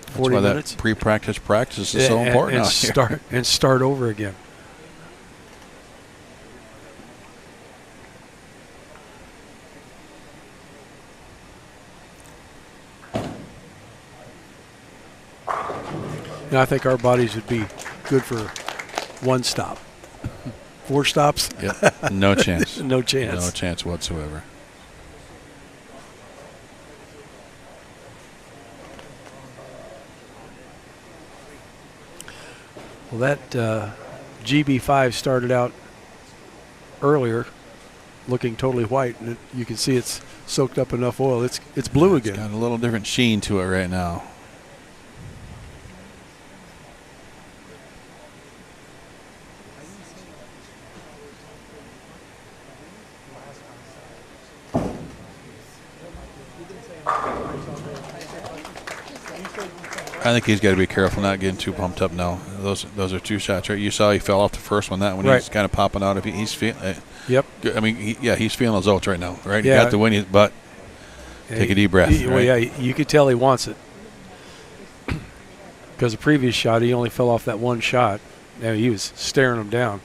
40 That's why minutes. that pre-practice practice is so important and out here. start over again. And I think our bodies would be good for one stop. 4 stops? Yep. No chance. No chance. No chance whatsoever. Well, that GB5 started out earlier looking totally white, and you can see it's soaked up enough oil. It's blue again. It's got a little different sheen to it right now. I think he's got to be careful not getting too pumped up now. Those are 2 shots, right? You saw he fell off the first one. That one, right. He's kind of popping out. If he's feeling, yep. I mean, he's feeling those oats right now, right? Yeah. He got the win, but take a deep breath. Well, right? yeah, you could tell he wants it because the previous shot he only fell off that one shot. And he was staring him down.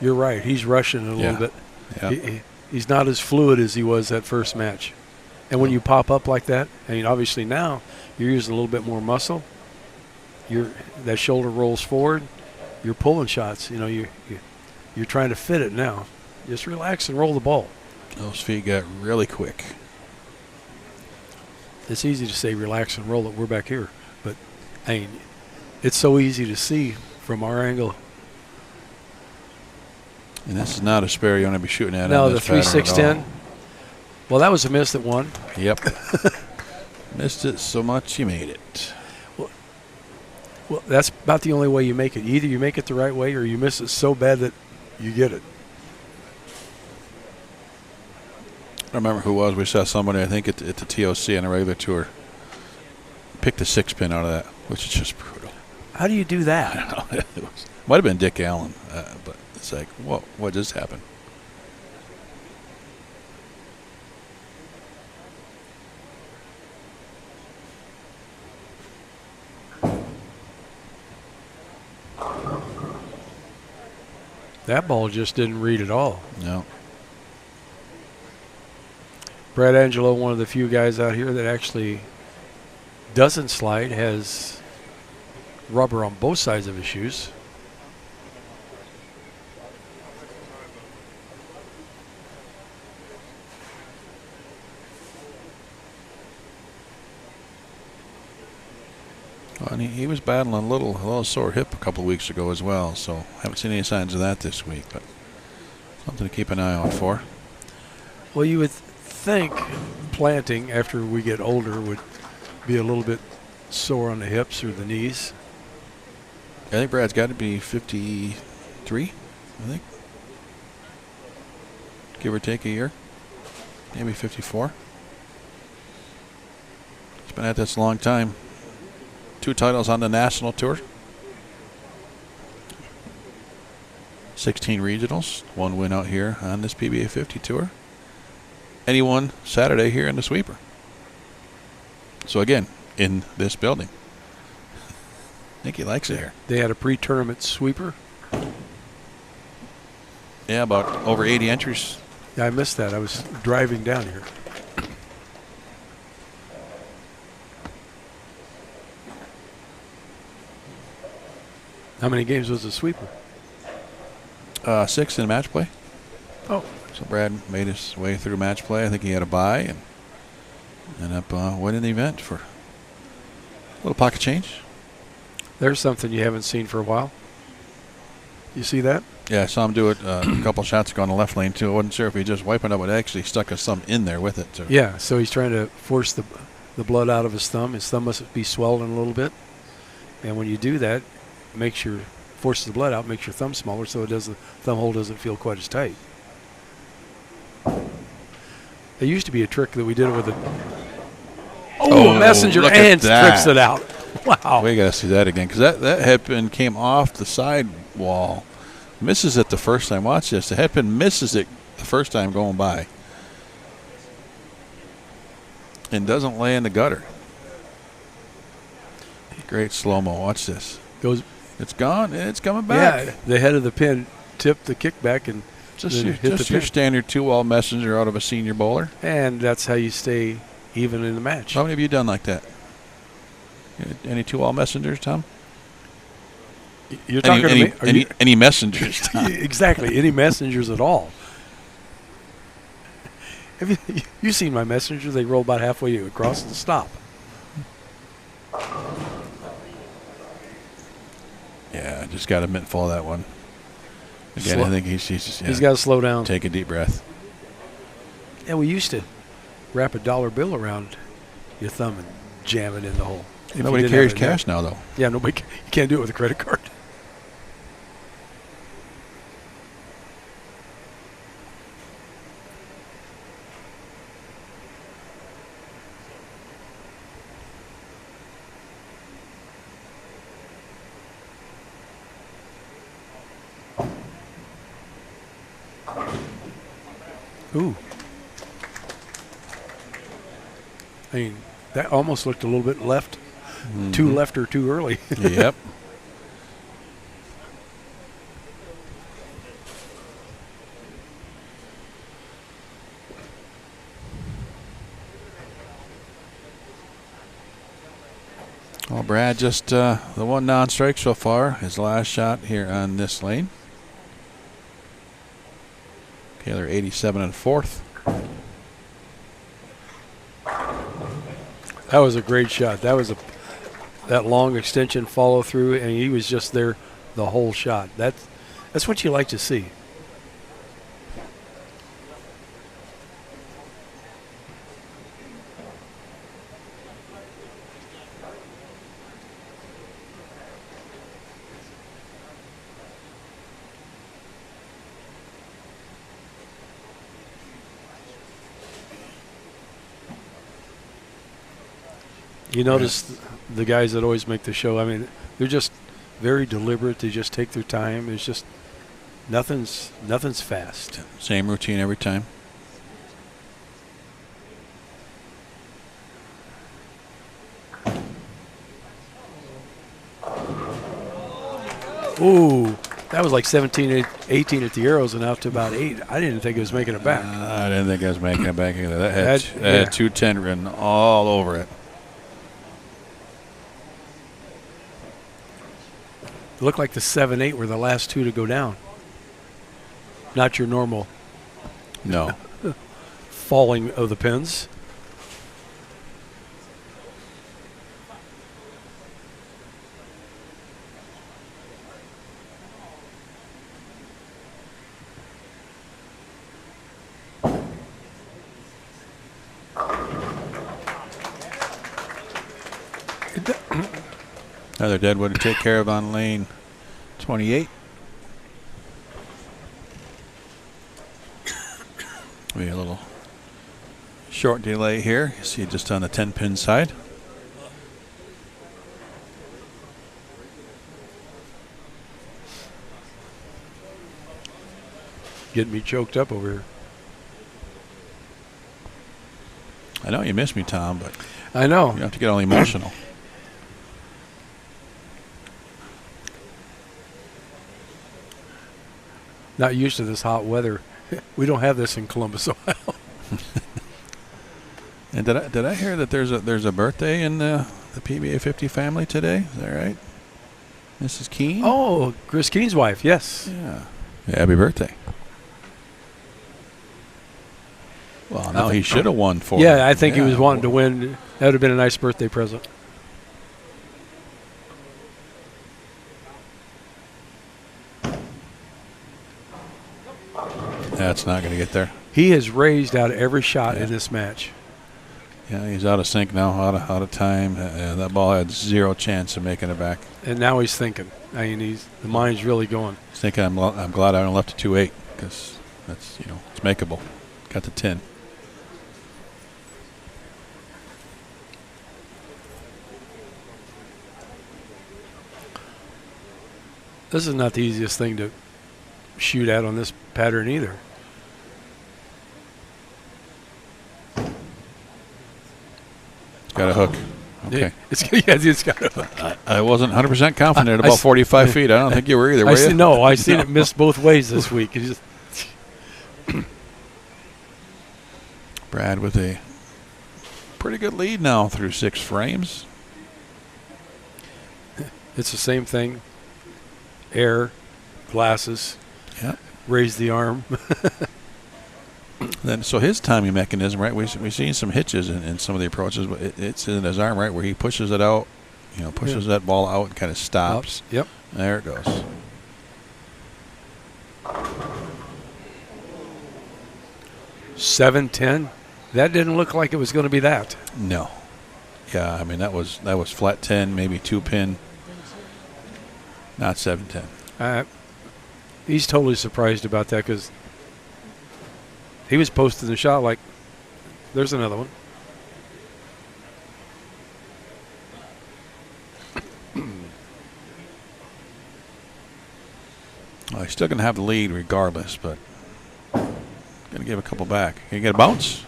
You're right. He's rushing it a little bit. Yeah. He's not as fluid as he was that first match. And when you pop up like that, I mean, obviously now you're using a little bit more muscle. That shoulder rolls forward. You're pulling shots. You know, you're trying to fit it now. Just relax and roll the ball. Those feet got really quick. It's easy to say relax and roll it. We're back here. But, I mean, it's so easy to see from our angle. And this is not a spare you want to be shooting at. No, on the this pattern 3-6-10. Well, that was a miss that one. Yep. Missed it so much you made it. Well, that's about the only way you make it. Either you make it the right way or you miss it so bad that you get it. I don't remember who it was. We saw somebody, I think, at the TOC on a regular tour. Picked a 6-pin out of that, which is just brutal. How do you do that? I don't know. It might have been Dick Allen, but it's like, whoa, what just happened? That ball just didn't read at all. No. Brad Angelo, one of the few guys out here that actually doesn't slide, has rubber on both sides of his shoes. Well, and he was battling a little sore hip a couple of weeks ago as well, so haven't seen any signs of that this week, but something to keep an eye out for. Well, you would think planting after we get older would be a little bit sore on the hips or the knees. I think Brad's got to be 53, I think. Give or take a year. Maybe 54. He's been at this a long time. 2 titles on the national tour. 16 regionals. 1 win out here on this PBA50 tour. And he won Saturday here in the sweeper. So again, in this building. I think he likes it here. They had a pre-tournament sweeper. Yeah, about over 80 entries. Yeah, I missed that. I was driving down here. How many games was the sweeper? 6 in match play. Oh. So Brad made his way through match play. I think he had a bye and ended up winning the event for a little pocket change. There's something you haven't seen for a while. You see that? Yeah, I saw him do it a couple shots ago on the left lane, too. I wasn't sure if he just wiping it up, but actually stuck his thumb in there with it. So. Yeah, so he's trying to force the blood out of his thumb. His thumb must be swollen a little bit. And when you do that, forces the blood out, makes your thumb smaller so the thumb hole doesn't feel quite as tight. There used to be a trick that we did with messenger and strips it out. Wow. We got to see that again because that headpin came off the side wall. Misses it the first time. Watch this. The headpin misses it the first time going by. And doesn't lay in the gutter. Great slow-mo. Watch this. Goes. It's gone and it's coming back. Yeah, the head of the pin tipped the kickback and Just your standard 2-wall messenger out of a senior bowler. And that's how you stay even in the match. How many have you done like that? Any 2-wall messengers, Tom? You're talking to me? Any messengers, Tom? Exactly. Any messengers at all. Have you seen my messengers? They roll about halfway across and stop. Yeah, just got a mitt full of that one. Again, I think he's got to slow down. Take a deep breath. Yeah, we used to wrap a dollar bill around your thumb and jam it in the hole. Nobody carries cash now, though. Yeah, you can't do it with a credit card. Ooh. I mean, that almost looked a little bit left. Mm-hmm. Too left or too early. Yep. Well, Brad, just the one non-strike so far. His last shot here on this lane. Kaylor 87 and 4th. That was a great shot. That was that long extension follow through, and he was just there the whole shot. That's what you like to see. You notice the guys that always make the show, I mean, they're just very deliberate. They just take their time. It's just nothing's fast. Same routine every time. Ooh, that was like 17, 18 at the arrows and out to about 8. I didn't think it was making it back. I didn't think it was making it back either. That had 210 written all over it. It looked like the 7-8 were the last two to go down. Not your normal falling of the pins. Another deadwood to take care of on lane 28. We a little short delay here. You see just on the 10-pin side. Getting me choked up over here. I know you miss me, Tom, but I know. You have to get all emotional. Not used to this hot weather. We don't have this in Columbus, Ohio. And did I hear that there's a birthday in the PBA50 family today? Is that right? Mrs. Keene? Oh, Chris Keene's wife, yes. Yeah. Happy birthday. Well, now he should have won for Yeah, I think he was wanting to win. That would have been a nice birthday present. That's not going to get there. He has raised out every shot in this match. Yeah, he's out of sync now, out of time. That ball had zero chance of making it back. And now he's thinking. I mean, the mind's really going. He's thinking, I'm glad I only left a 2-8 because that's it's makeable. Got the 10. This is not the easiest thing to shoot at on this pattern either. Got a hook. Okay. It's got a hook. I wasn't 100% confident about 45 feet. I don't think you were either, were you? No, I seen it miss both ways this week. Brad with a pretty good lead now through 6 frames. It's the same thing. Air, glasses, Yep. raise the arm. Then, so his timing mechanism, right? We've seen some hitches in some of the approaches, but it's in his arm, right, where he pushes it out, pushes that ball out and kind of stops. Yep. There it goes. $7-10. That didn't look like it was going to be that. No. Yeah, I mean that was flat 10, maybe 2-pin. Not 7-10. He's totally surprised about that because he was posting the shot like, there's another one. Well, he's still going to have the lead regardless, but going to give a couple back. Can you get a bounce?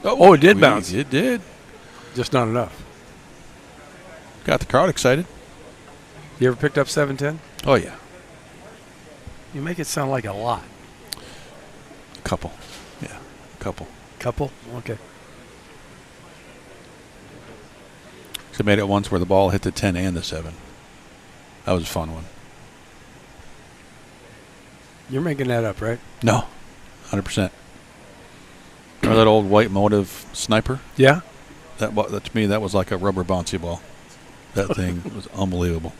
Oh, it did bounce. It did. Just not enough. Got the crowd excited. You ever picked up 7-10? Oh, yeah. You make it sound like a lot. A couple. Yeah, a couple. Couple? Okay. So made it once where the ball hit the 10 and the 7. That was a fun one. You're making that up, right? No, 100%. Remember that old white motive sniper? Yeah. That to me, that was like a rubber bouncy ball. That thing was unbelievable.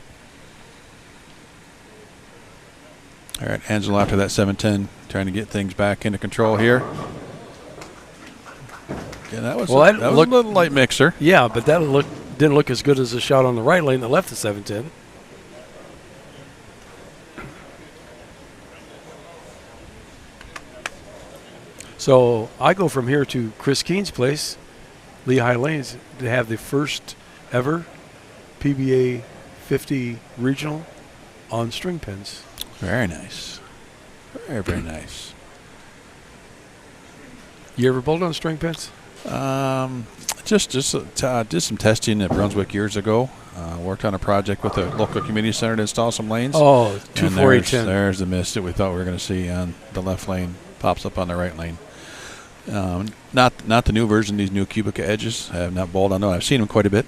All right, Angelo after that 7-10, trying to get things back into control here. Yeah, that was a little light mixer. Yeah, but that didn't look as good as the shot on the right lane that left the 7-10. So I go from here to Chris Keene's place, Lehigh Lanes, to have the first ever PBA50 regional on string pins. Very nice. Very, very nice. You ever bowled on string pins? Just did some testing at Brunswick years ago. Worked on a project with a local community center to install some lanes. Oh, 2, 4, 8, 10. There's the miss that we thought we were going to see on the left lane. Pops up on the right lane. Not the new version, these new Cubica edges. I have not bowled on them. I've seen them quite a bit,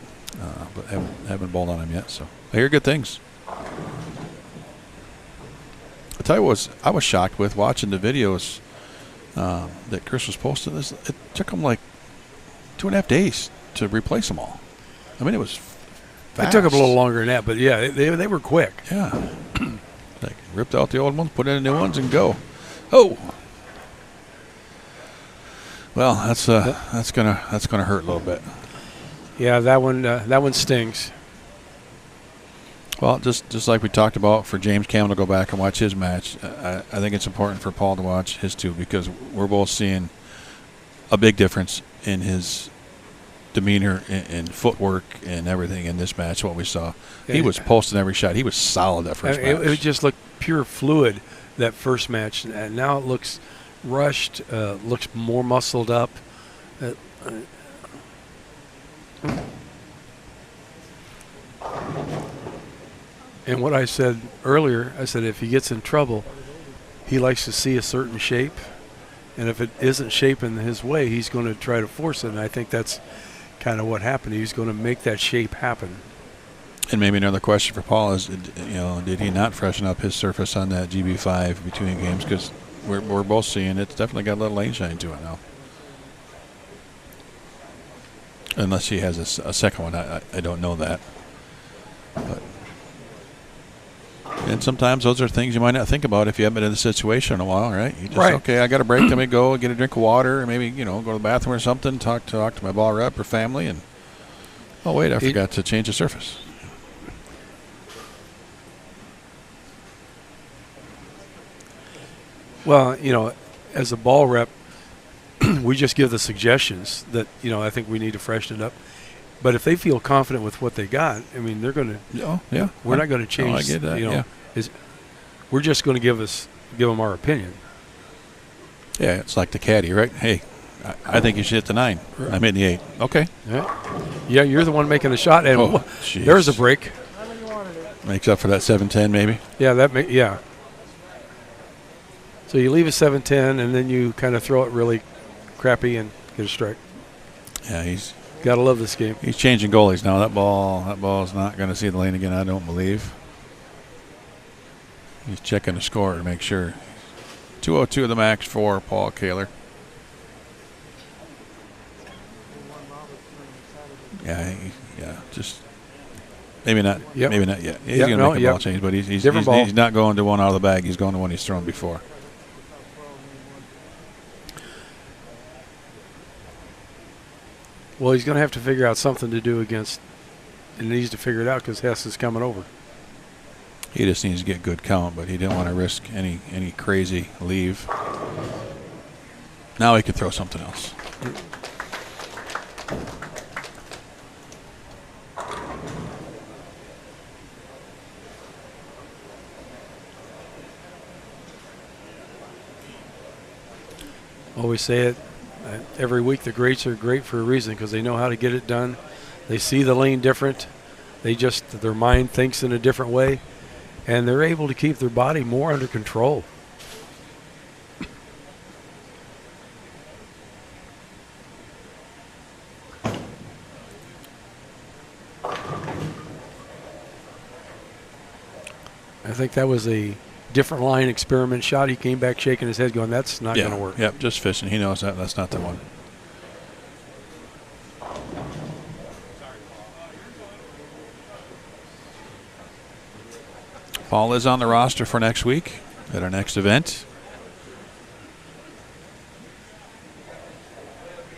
but haven't bowled on them yet. So I hear good things. I'll tell you what I was shocked with watching the videos that Chris was posting. It took him like 2.5 days to replace them all. I mean, it was fast. It took them a little longer than that, but yeah, they were quick. Yeah. Like ripped out the old ones, put in the new ones, and go. Oh. Well, that's gonna hurt a little bit. Yeah, that one stings. Well, just like we talked about, for James Campbell to go back and watch his match, I think it's important for Paul to watch his too, because we're both seeing a big difference in his demeanor and footwork and everything in this match. What we saw, he was posting every shot. He was solid that first match. It just looked pure fluid that first match, and now it looks rushed, looks more muscled up. And what I said earlier, I said if he gets in trouble, he likes to see a certain shape, and if it isn't shaping his way, he's going to try to force it, and I think that's kind of what happened. He's going to make that shape happen. And maybe another question for Paul is, did he not freshen up his surface on that GB5 between games? Because we're both seeing it's definitely got a little lane shine to it now. Unless he has a second one, I don't know that. But and sometimes those are things you might not think about if you haven't been in the situation in a while, right? You just, okay, I got a break. Let me go get a drink of water, or maybe go to the bathroom or something. Talk to my ball rep or family, and oh wait, I forgot to change the surface. Well, as a ball rep, we just give the suggestions that, I think we need to freshen it up. But if they feel confident with what they got, I mean, they're going to. Oh, yeah. We're not going to change. I get that. Yeah. We're just going to give them our opinion. Yeah, it's like the caddy, right? Hey, I think you should hit the 9. Right. I'm hitting the 8. Okay. Yeah, you're the one making the shot, and there's a break. Makes up for that 7-10, maybe. Yeah, So you leave a 7-10, and then you kind of throw it really crappy and get a strike. Yeah, he's got to love this game. He's changing goalies now. That ball is not going to see the lane again, I don't believe. He's checking the score to make sure. 202 the max for Paul Kaylor. Yeah, just maybe not. Yep. Maybe not yet. He's going to make a ball change, but he's not going to one out of the bag. He's going to one he's thrown before. Well, he's going to have to figure out something to do against, and he needs to figure it out because Hess is coming over. He just needs to get good count, but he didn't want to risk any crazy leave. Now he could throw something else. Always say it every week. The greats are great for a reason because they know how to get it done. They see the lane different. Their mind thinks in a different way, and they're able to keep their body more under control. I think that was a different line experiment shot. He came back shaking his head going, that's not going to work. Yep, just fishing. He knows that's not the one. Paul is on the roster for next week at our next event.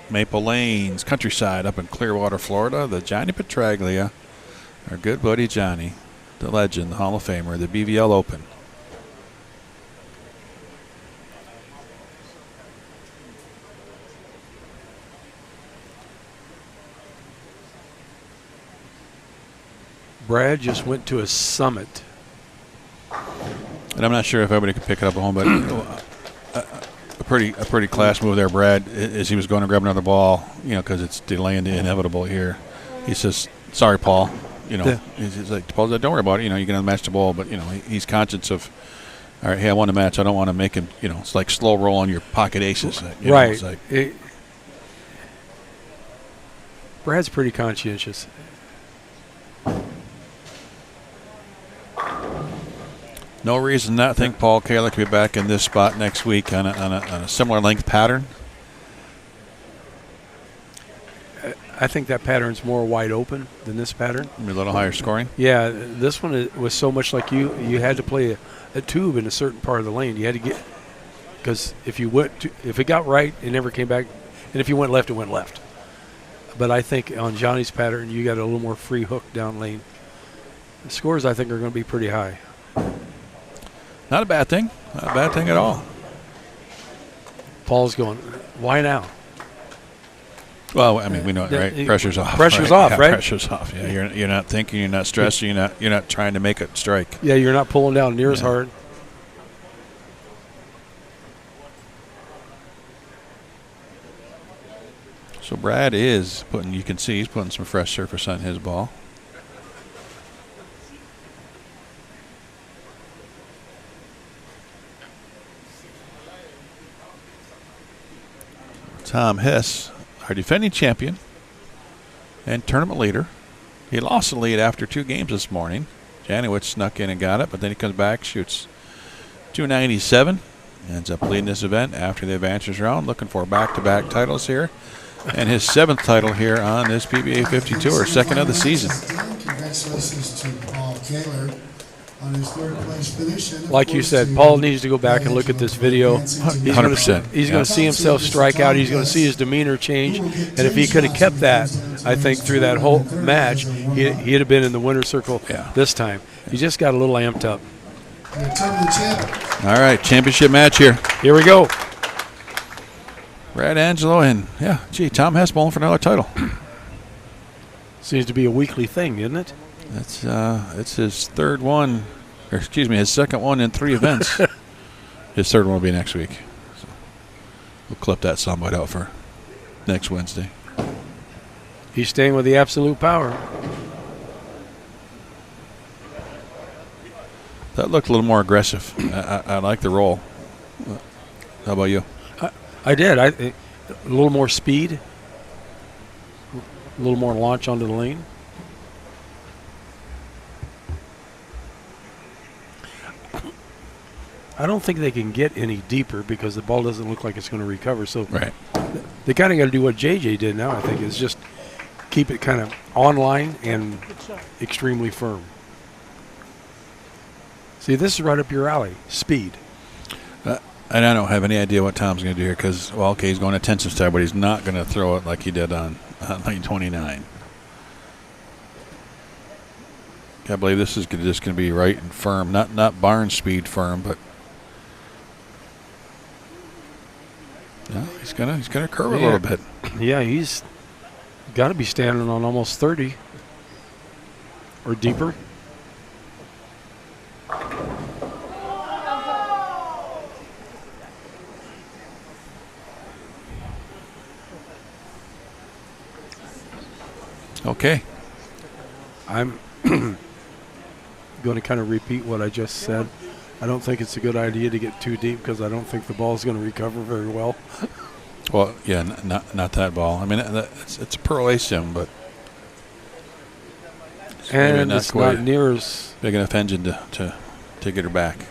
Maple Lanes, Countryside up in Clearwater, Florida. The Johnny Petraglia, our good buddy Johnny, the legend, the Hall of Famer, the BVL Open. Brad just went to a summit. And I'm not sure if everybody could pick it up at home, but a pretty class move there, Brad, as he was going to grab another ball, because it's delaying the inevitable here. He says, sorry, Paul. He's like, Paul said, don't worry about it. You're going to match the ball, but, he's conscious of, all right, hey, I won the match. I don't want to make him, it's like slow roll on your pocket aces. Right. It's like, Brad's pretty conscientious. no reason not to think Paul Kaylor could be back in this spot next week on a similar length pattern. I think that pattern's more wide open than this pattern. A little higher scoring. Yeah, this one was so much like you had to play a tube in a certain part of the lane. You had to get, because if it got right, it never came back, and if you went left, it went left. But I think on Johnny's pattern, you got a little more free hook down lane. The scores, I think, are going to be pretty high. Not a bad thing. Not a bad thing at all. Paul's going, why now? Well, I mean, we know it, right? Pressure's off. Pressure's off, right? Pressure's off. Yeah, you're not thinking, you're not stressing, you're not trying to make a strike. Yeah, you're not pulling down near as hard. So Brad is putting, you can see he's putting some fresh surface on his ball. Tom Hess, our defending champion and tournament leader. He lost the lead after 2 games this morning. Janawicz snuck in and got it, but then he comes back, shoots 297, ends up leading this event after the advances round, looking for back-to-back titles here. And his 7th title here on this PBA50 Tour, 2nd of the season. Congratulations to Paul Kaylor on his 3rd place finish. Like you said, Paul needs to go back and look at this video. 100%. He's going to see himself strike out. He's going to see his demeanor change. And if he could have kept that, I think, through that whole match, he'd have been in the winner's circle this time. He just got a little amped up. All right, championship match here. Here we go. Brad Angelo and, Tom Hess bowling for another title. Seems to be a weekly thing, isn't it? That's it's his 3rd one, or excuse me, his 2nd one in 3 events. His 3rd one will be next week. So we'll clip that soundbite out for next Wednesday. He's staying with the absolute power. That looked a little more aggressive. I like the roll. How about you? I did. a little more speed, a little more launch onto the lane. I don't think they can get any deeper because the ball doesn't look like it's going to recover. So Right. they kind of got to do what JJ did now, I think, is just keep it kind of on line and extremely firm. See, this is right up your alley, speed. And I don't have any idea what Tom's going to do here because, well, okay, he's going attention star, but he's not going to throw it like he did on lane 29. I believe this is just going to be right and firm, not barn speed firm, but yeah, he's gonna curve a little bit. Yeah, he's got to be standing on almost 30 or deeper. Okay. I'm going to kind of repeat what I just said. I don't think it's a good idea to get too deep because I don't think the ball is going to recover very well. Well, yeah, not that ball. I mean, it's a Pearl A sim, but and it's not near as big enough engine to get her back.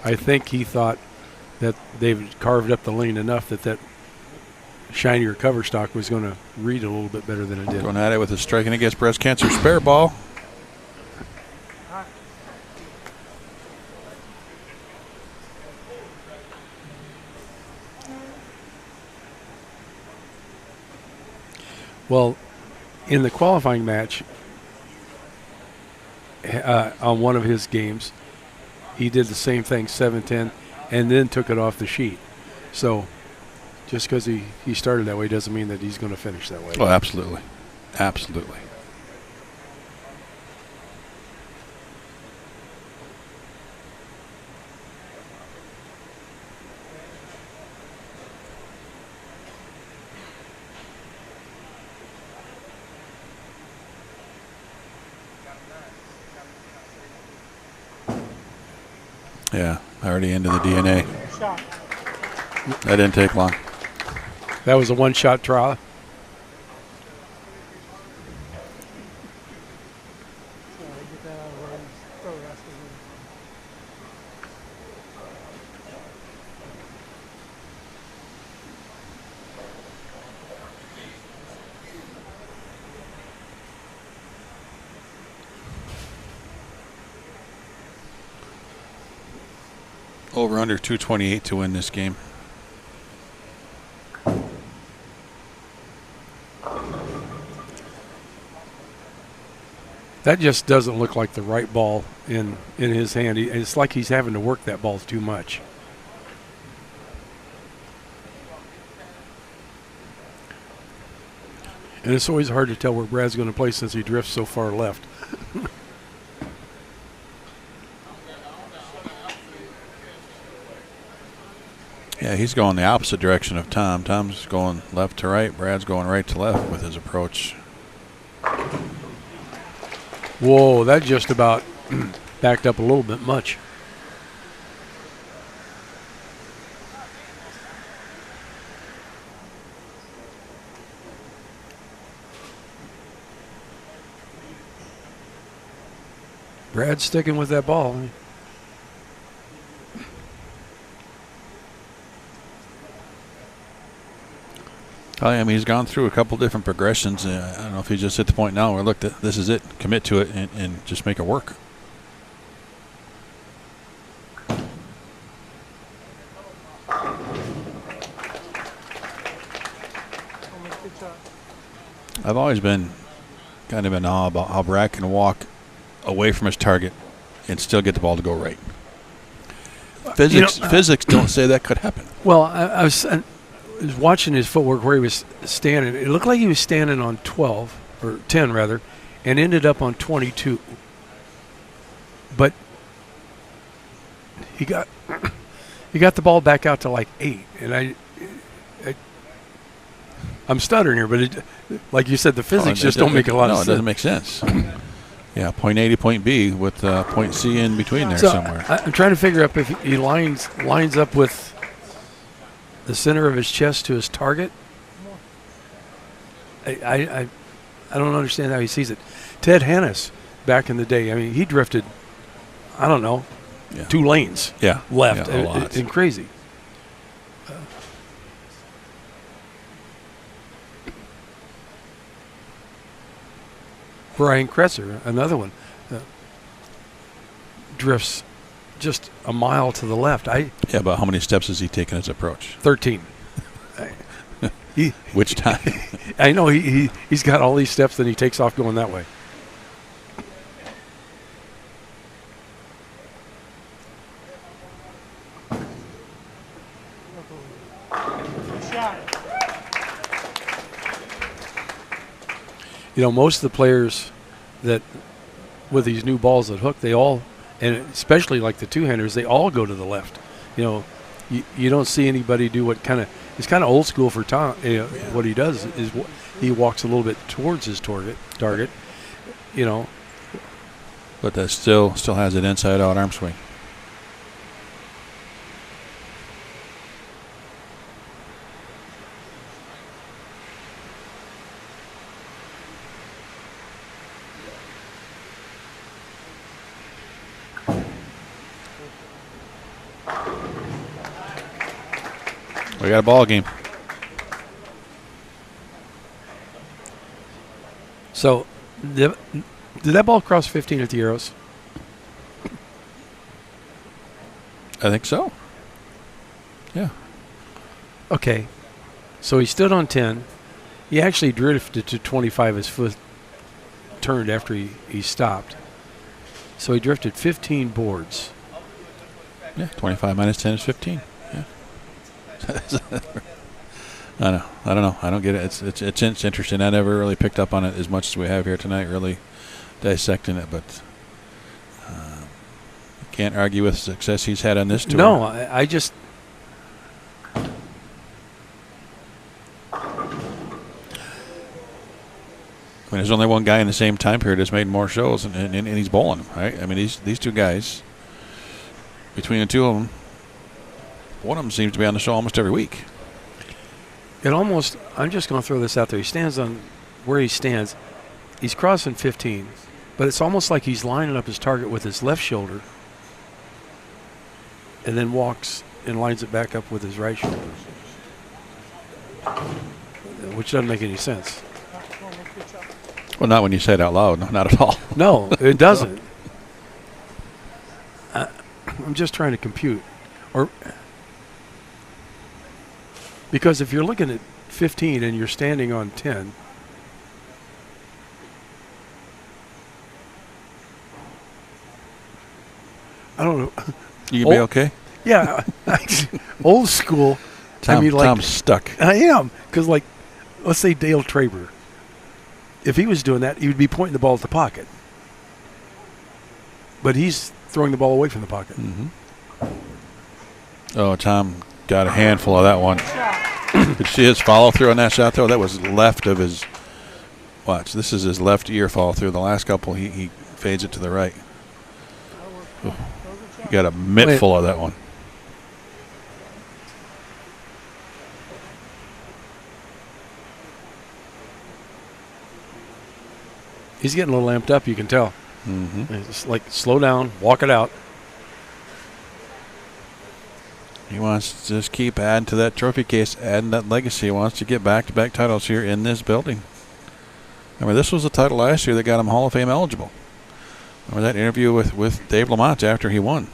I think he thought that they've carved up the lane enough that shinier cover stock was going to read a little bit better than it did. Going at it with a striking against breast cancer spare ball. Well, in the qualifying match on one of his games, he did the same thing, 7-10, and then took it off the sheet. So just because he started that way doesn't mean that he's going to finish that way. Oh, absolutely. Absolutely. Yeah, already into the DNA. That didn't take long. That was a one-shot trial. Over under 228 to win this game. That just doesn't look like the right ball in his hand. It's like he's having to work that ball too much. And it's always hard to tell where Brad's going to play since he drifts so far left. Yeah, he's going the opposite direction of Tom. Tom's going left to right. Brad's going right to left with his approach. Whoa, that just about backed up a little bit much. Brad's sticking with that ball. I mean, he's gone through a couple different progressions. I don't know if he's just at the point now where, look, this is it. Commit to it and just make it work. I've always been kind of in awe about how Brad can walk away from his target and still get the ball to go right. Physics don't say that could happen. Well, I was watching his footwork where he was standing. It looked like he was standing on 12 or 10 rather, and ended up on 22. But he got the ball back out to like 8, and I'm stuttering here, but like you said, the physics just don't make a lot of sense. No, it doesn't make sense. Yeah, point A to point B with point C in between there somewhere. I'm trying to figure out if he lines up with the center of his chest to his target. I don't understand how he sees it. Ted Hannes, back in the day, I mean, he drifted, I don't know, 2 lanes left, and crazy. Brian Kretzer, another one, drifts just a mile to the left. But how many steps has he taken his approach? 13. Which time? I know he's got all these steps, then he takes off going that way. You know, most of the players that with these new balls that hook, they all, and especially like the two-handers, they all go to the left. You know, you don't see anybody do what kind of, it's kind of old school for Tom. What he does is he walks a little bit towards his target, you know. But that still has an inside-out arm swing. We got a ball game. So, did that ball cross 15 at the arrows? I think so. Yeah. Okay. So he stood on 10. He actually drifted to 25. His foot turned after he stopped. So he drifted 15 boards. Yeah, 25 minus 10 is 15. Yeah. I don't know. I don't get it. It's interesting. I never really picked up on it as much as we have here tonight, really dissecting it. But can't argue with the success he's had on this tour. No, I just... I mean, there's only one guy in the same time period that's made more shows, and he's bowling them, right? I mean, these two guys, between the two of them, one of them seems to be on the show almost every week. It almost, I'm just going to throw this out there. He stands on where he stands. He's crossing 15, but it's almost like he's lining up his target with his left shoulder and then walks and lines it back up with his right shoulder, which doesn't make any sense. Well, not when you say it out loud. No, not at all. No, it doesn't. I'm just trying to compute. Because if you're looking at 15 and you're standing on 10, I don't know. You be okay? Yeah. Old school. Tom's stuck. I am. Because, like, let's say Dale Traber. If he was doing that, he would be pointing the ball at the pocket. But he's throwing the ball away from the pocket. Mm-hmm. Oh, Tom got a handful of that one. Did you see his follow through on that shot, though? That was left of his. Watch. This is his left ear follow through. The last couple, he fades it to the right. He got a mitt full of that one. He's getting a little amped up, you can tell. Mm-hmm. It's like, slow down, walk it out. He wants to just keep adding to that trophy case, adding that legacy. He wants to get back-to-back titles here in this building. Remember, this was the title last year that got him Hall of Fame eligible. Remember that interview with Dave Lamont after he won?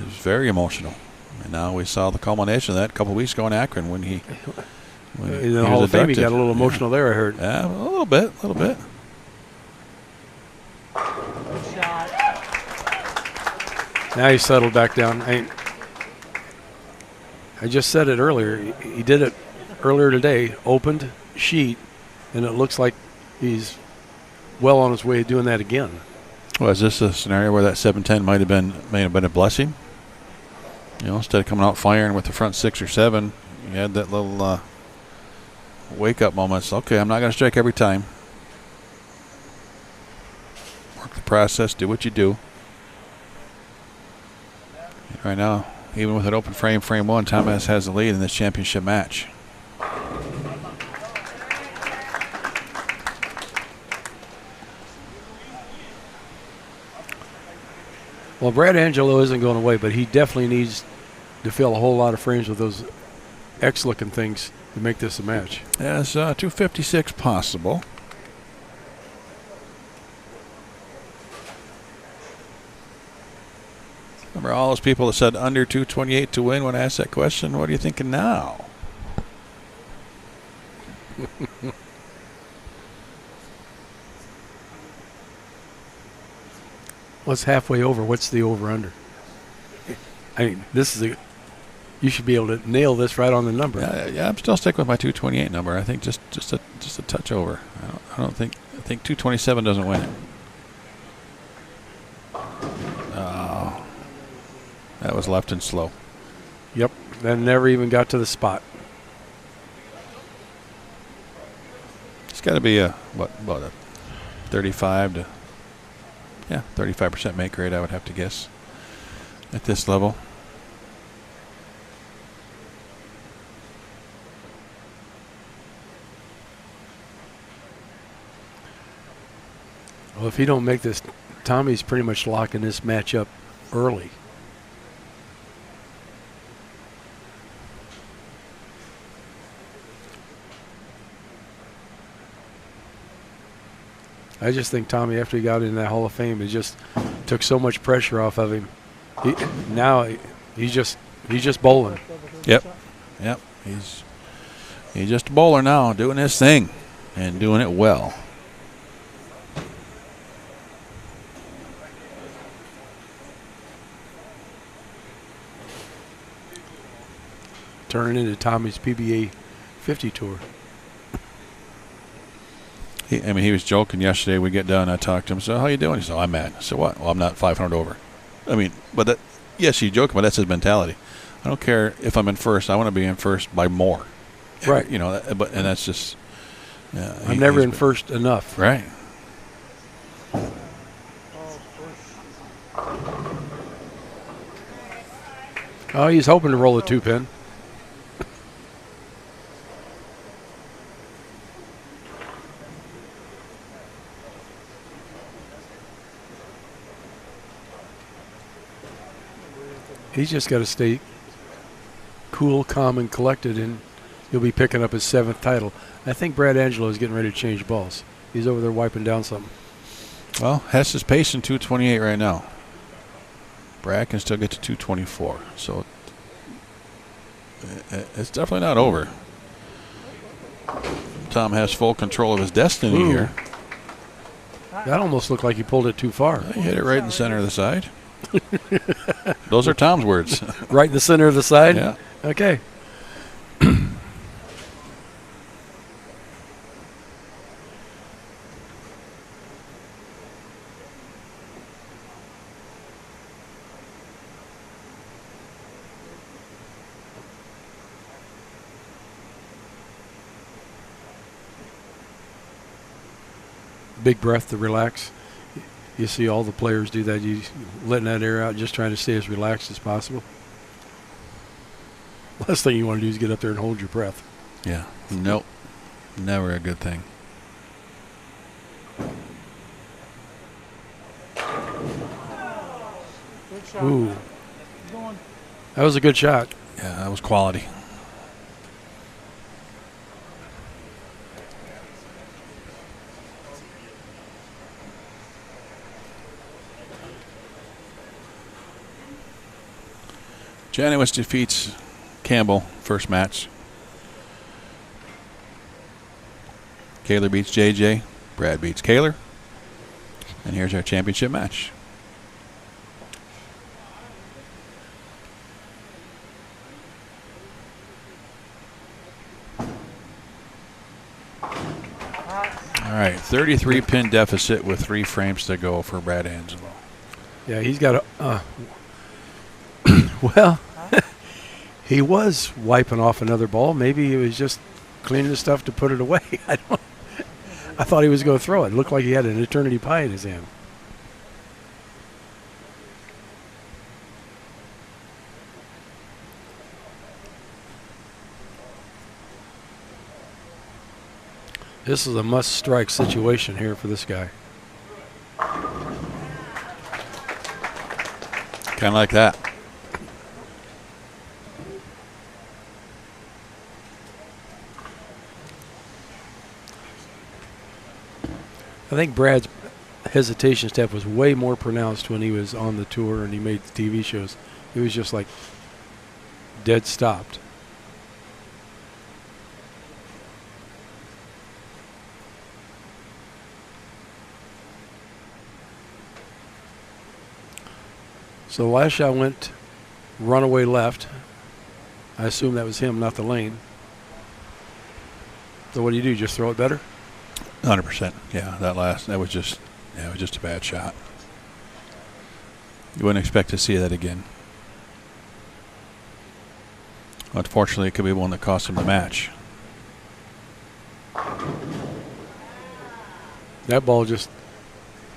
It was very emotional. And now we saw the culmination of that a couple of weeks ago in Akron when he in the Hall of Fame, he got a little emotional there, I heard. Yeah, a little bit. Now he's settled back down. I just said it earlier. He did it earlier today, opened sheet, and it looks like he's well on his way to doing that again. Well, is this a scenario where that 710 may have been a blessing? You know, instead of coming out firing with the front 6 or 7, you had that little wake-up moment. So, okay, I'm not going to strike every time. Work the process, do what you do. Right now, even with an open frame 1, Thomas has the lead in this championship match. Well, Brad Angelo isn't going away, but he definitely needs to fill a whole lot of frames with those X-looking things to make this a match. Yes, 256 possible. Remember all those people that said under 228 to win when I asked that question? What are you thinking now? What's halfway over? What's the over-under? I mean, this is you should be able to nail this right on the number. Yeah, I'm still sticking with my 228 number. I think just a touch over. I think 227 doesn't win it. Oh, that was left and slow. Yep, that never even got to the spot. It's got to be a 35 to 35% make rate, I would have to guess, at this level. Well, if he don't make this, Tommy's pretty much locking this match up early. I just think Tommy, after he got in that Hall of Fame, it just took so much pressure off of him. He's just bowling. Yep. He's just a bowler now, doing his thing and doing it well. Turning into Tommy's PBA50 tour. He was joking yesterday. We get done. I talked to him. So how you doing? He said, I'm mad. I said, what? Well, I'm not 500 over. I mean, but yes, he's joking, but that's his mentality. I don't care if I'm in first. I want to be in first by more. Right. You know, and that's just. I'm never in first enough. Right. Oh, he's hoping to roll a 2-pin. He's just got to stay cool, calm, and collected, and he'll be picking up his 7th title. I think Brad Angelo is getting ready to change balls. He's over there wiping down something. Well, Hess is pacing 228 right now. Brad can still get to 224. So it's definitely not over. Tom has full control of his destiny here. That almost looked like he pulled it too far. He hit it right in the center of the side. Those are Tom's words. Right in the center of the side? Yeah. Okay. Big breath to relax. You see all the players do that. You letting that air out, just trying to stay as relaxed as possible. Last thing you want to do is get up there and hold your breath. Yeah. Nope. Never a good thing. Ooh. That was a good shot. Yeah, that was quality. Janawicz defeats Campbell first match. Kaylor beats JJ. Brad beats Kaylor. And here's our championship match. All right, 33 pin deficit with 3 frames to go for Brad Angelo. Yeah, he's got a. Well, he was wiping off another ball. Maybe he was just cleaning the stuff to put it away. I thought he was going to throw it. It looked like he had an eternity pie in his hand. This is a must-strike situation here for this guy. Kind of like that. I think Brad's hesitation step was way more pronounced when he was on the tour and he made the TV shows. He was just like dead stopped. So the last shot went runaway left. I assume that was him, not the lane. So what do? Just throw it better? 100%. Yeah, that was just a bad shot. You wouldn't expect to see that again. Unfortunately, it could be one that cost him the match. That ball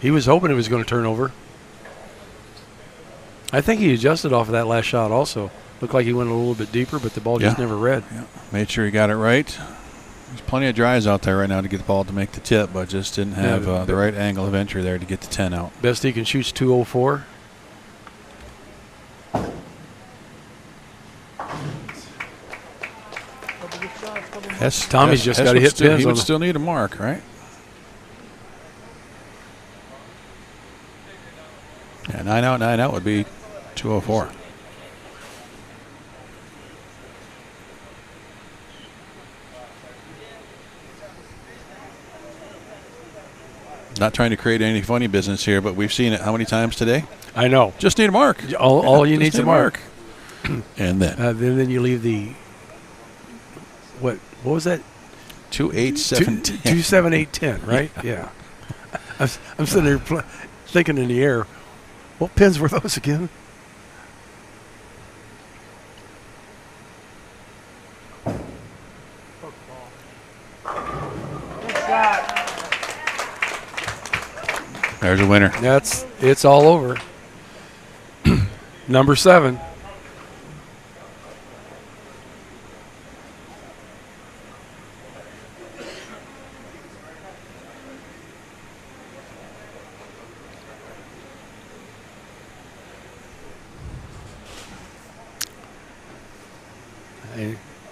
he was hoping it was going to turn over. I think he adjusted off of that last shot also. Looked like he went a little bit deeper, but the ball just never read. Yeah. Made sure he got it right. There's plenty of drives out there right now to get the ball to make the tip, but just didn't have the right angle of entry there to get the 10 out. Best he can shoot's 204. Tommy's just got to hit pins. He would still need a mark, right? Yeah, 9 out would be 204. Not trying to create any funny business here, but we've seen it how many times today? I know. Just need a mark. All you need is a mark. And then you leave the what was that? 2-8-7-10. 2-7-8-10, right? Yeah. I'm sitting there thinking in the air, what pins were those again? There's a winner. It's all over. Number 7.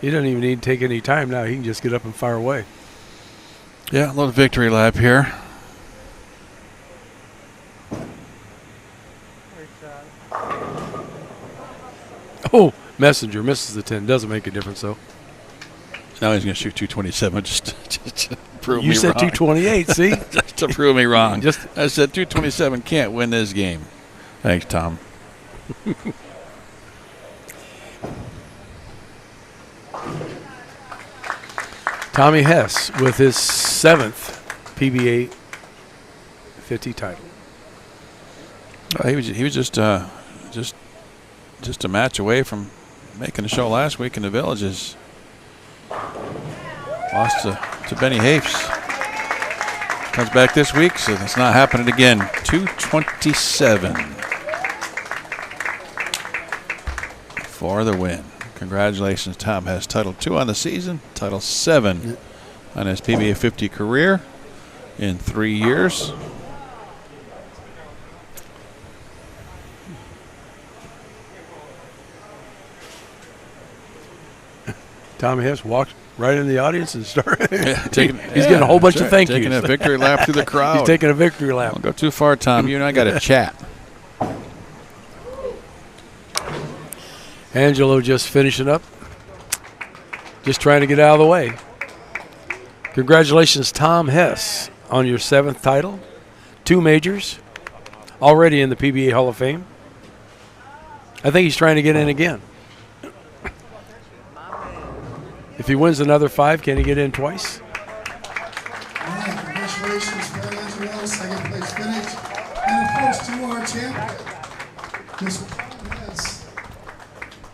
He doesn't even need to take any time now. He can just get up and fire away. Yeah, a little victory lap here. Oh, Messenger misses the 10. Doesn't make a difference, though. Now he's going to shoot 227 just to prove me wrong. You said 228, see? Just to prove me wrong. I said 227 can't win this game. Thanks, Tom. Tommy Hess with his 7th PBA 50 title. He was just a match away from making the show last week in the Villages. Lost to Benny Hafes. Comes back this week, so it's not happening again. 227 for the win. Congratulations, Tom has title 2 on the season, title 7 on his PBA 50 career in 3 years. Tommy Hess walked right in the audience and started. He's getting a whole bunch of thank yous. Taking a victory lap through the crowd. He's taking a victory lap. Don't go too far, Tom. You and I got to chat. Angelo just finishing up. Just trying to get out of the way. Congratulations, Tom Hess, on your 7th title. 2 majors. Already in the PBA Hall of Fame. I think he's trying to get in again. If he wins another 5, can he get in twice? All right, congratulations, Angelo, 2nd place finish. And of course, to our champion, Miss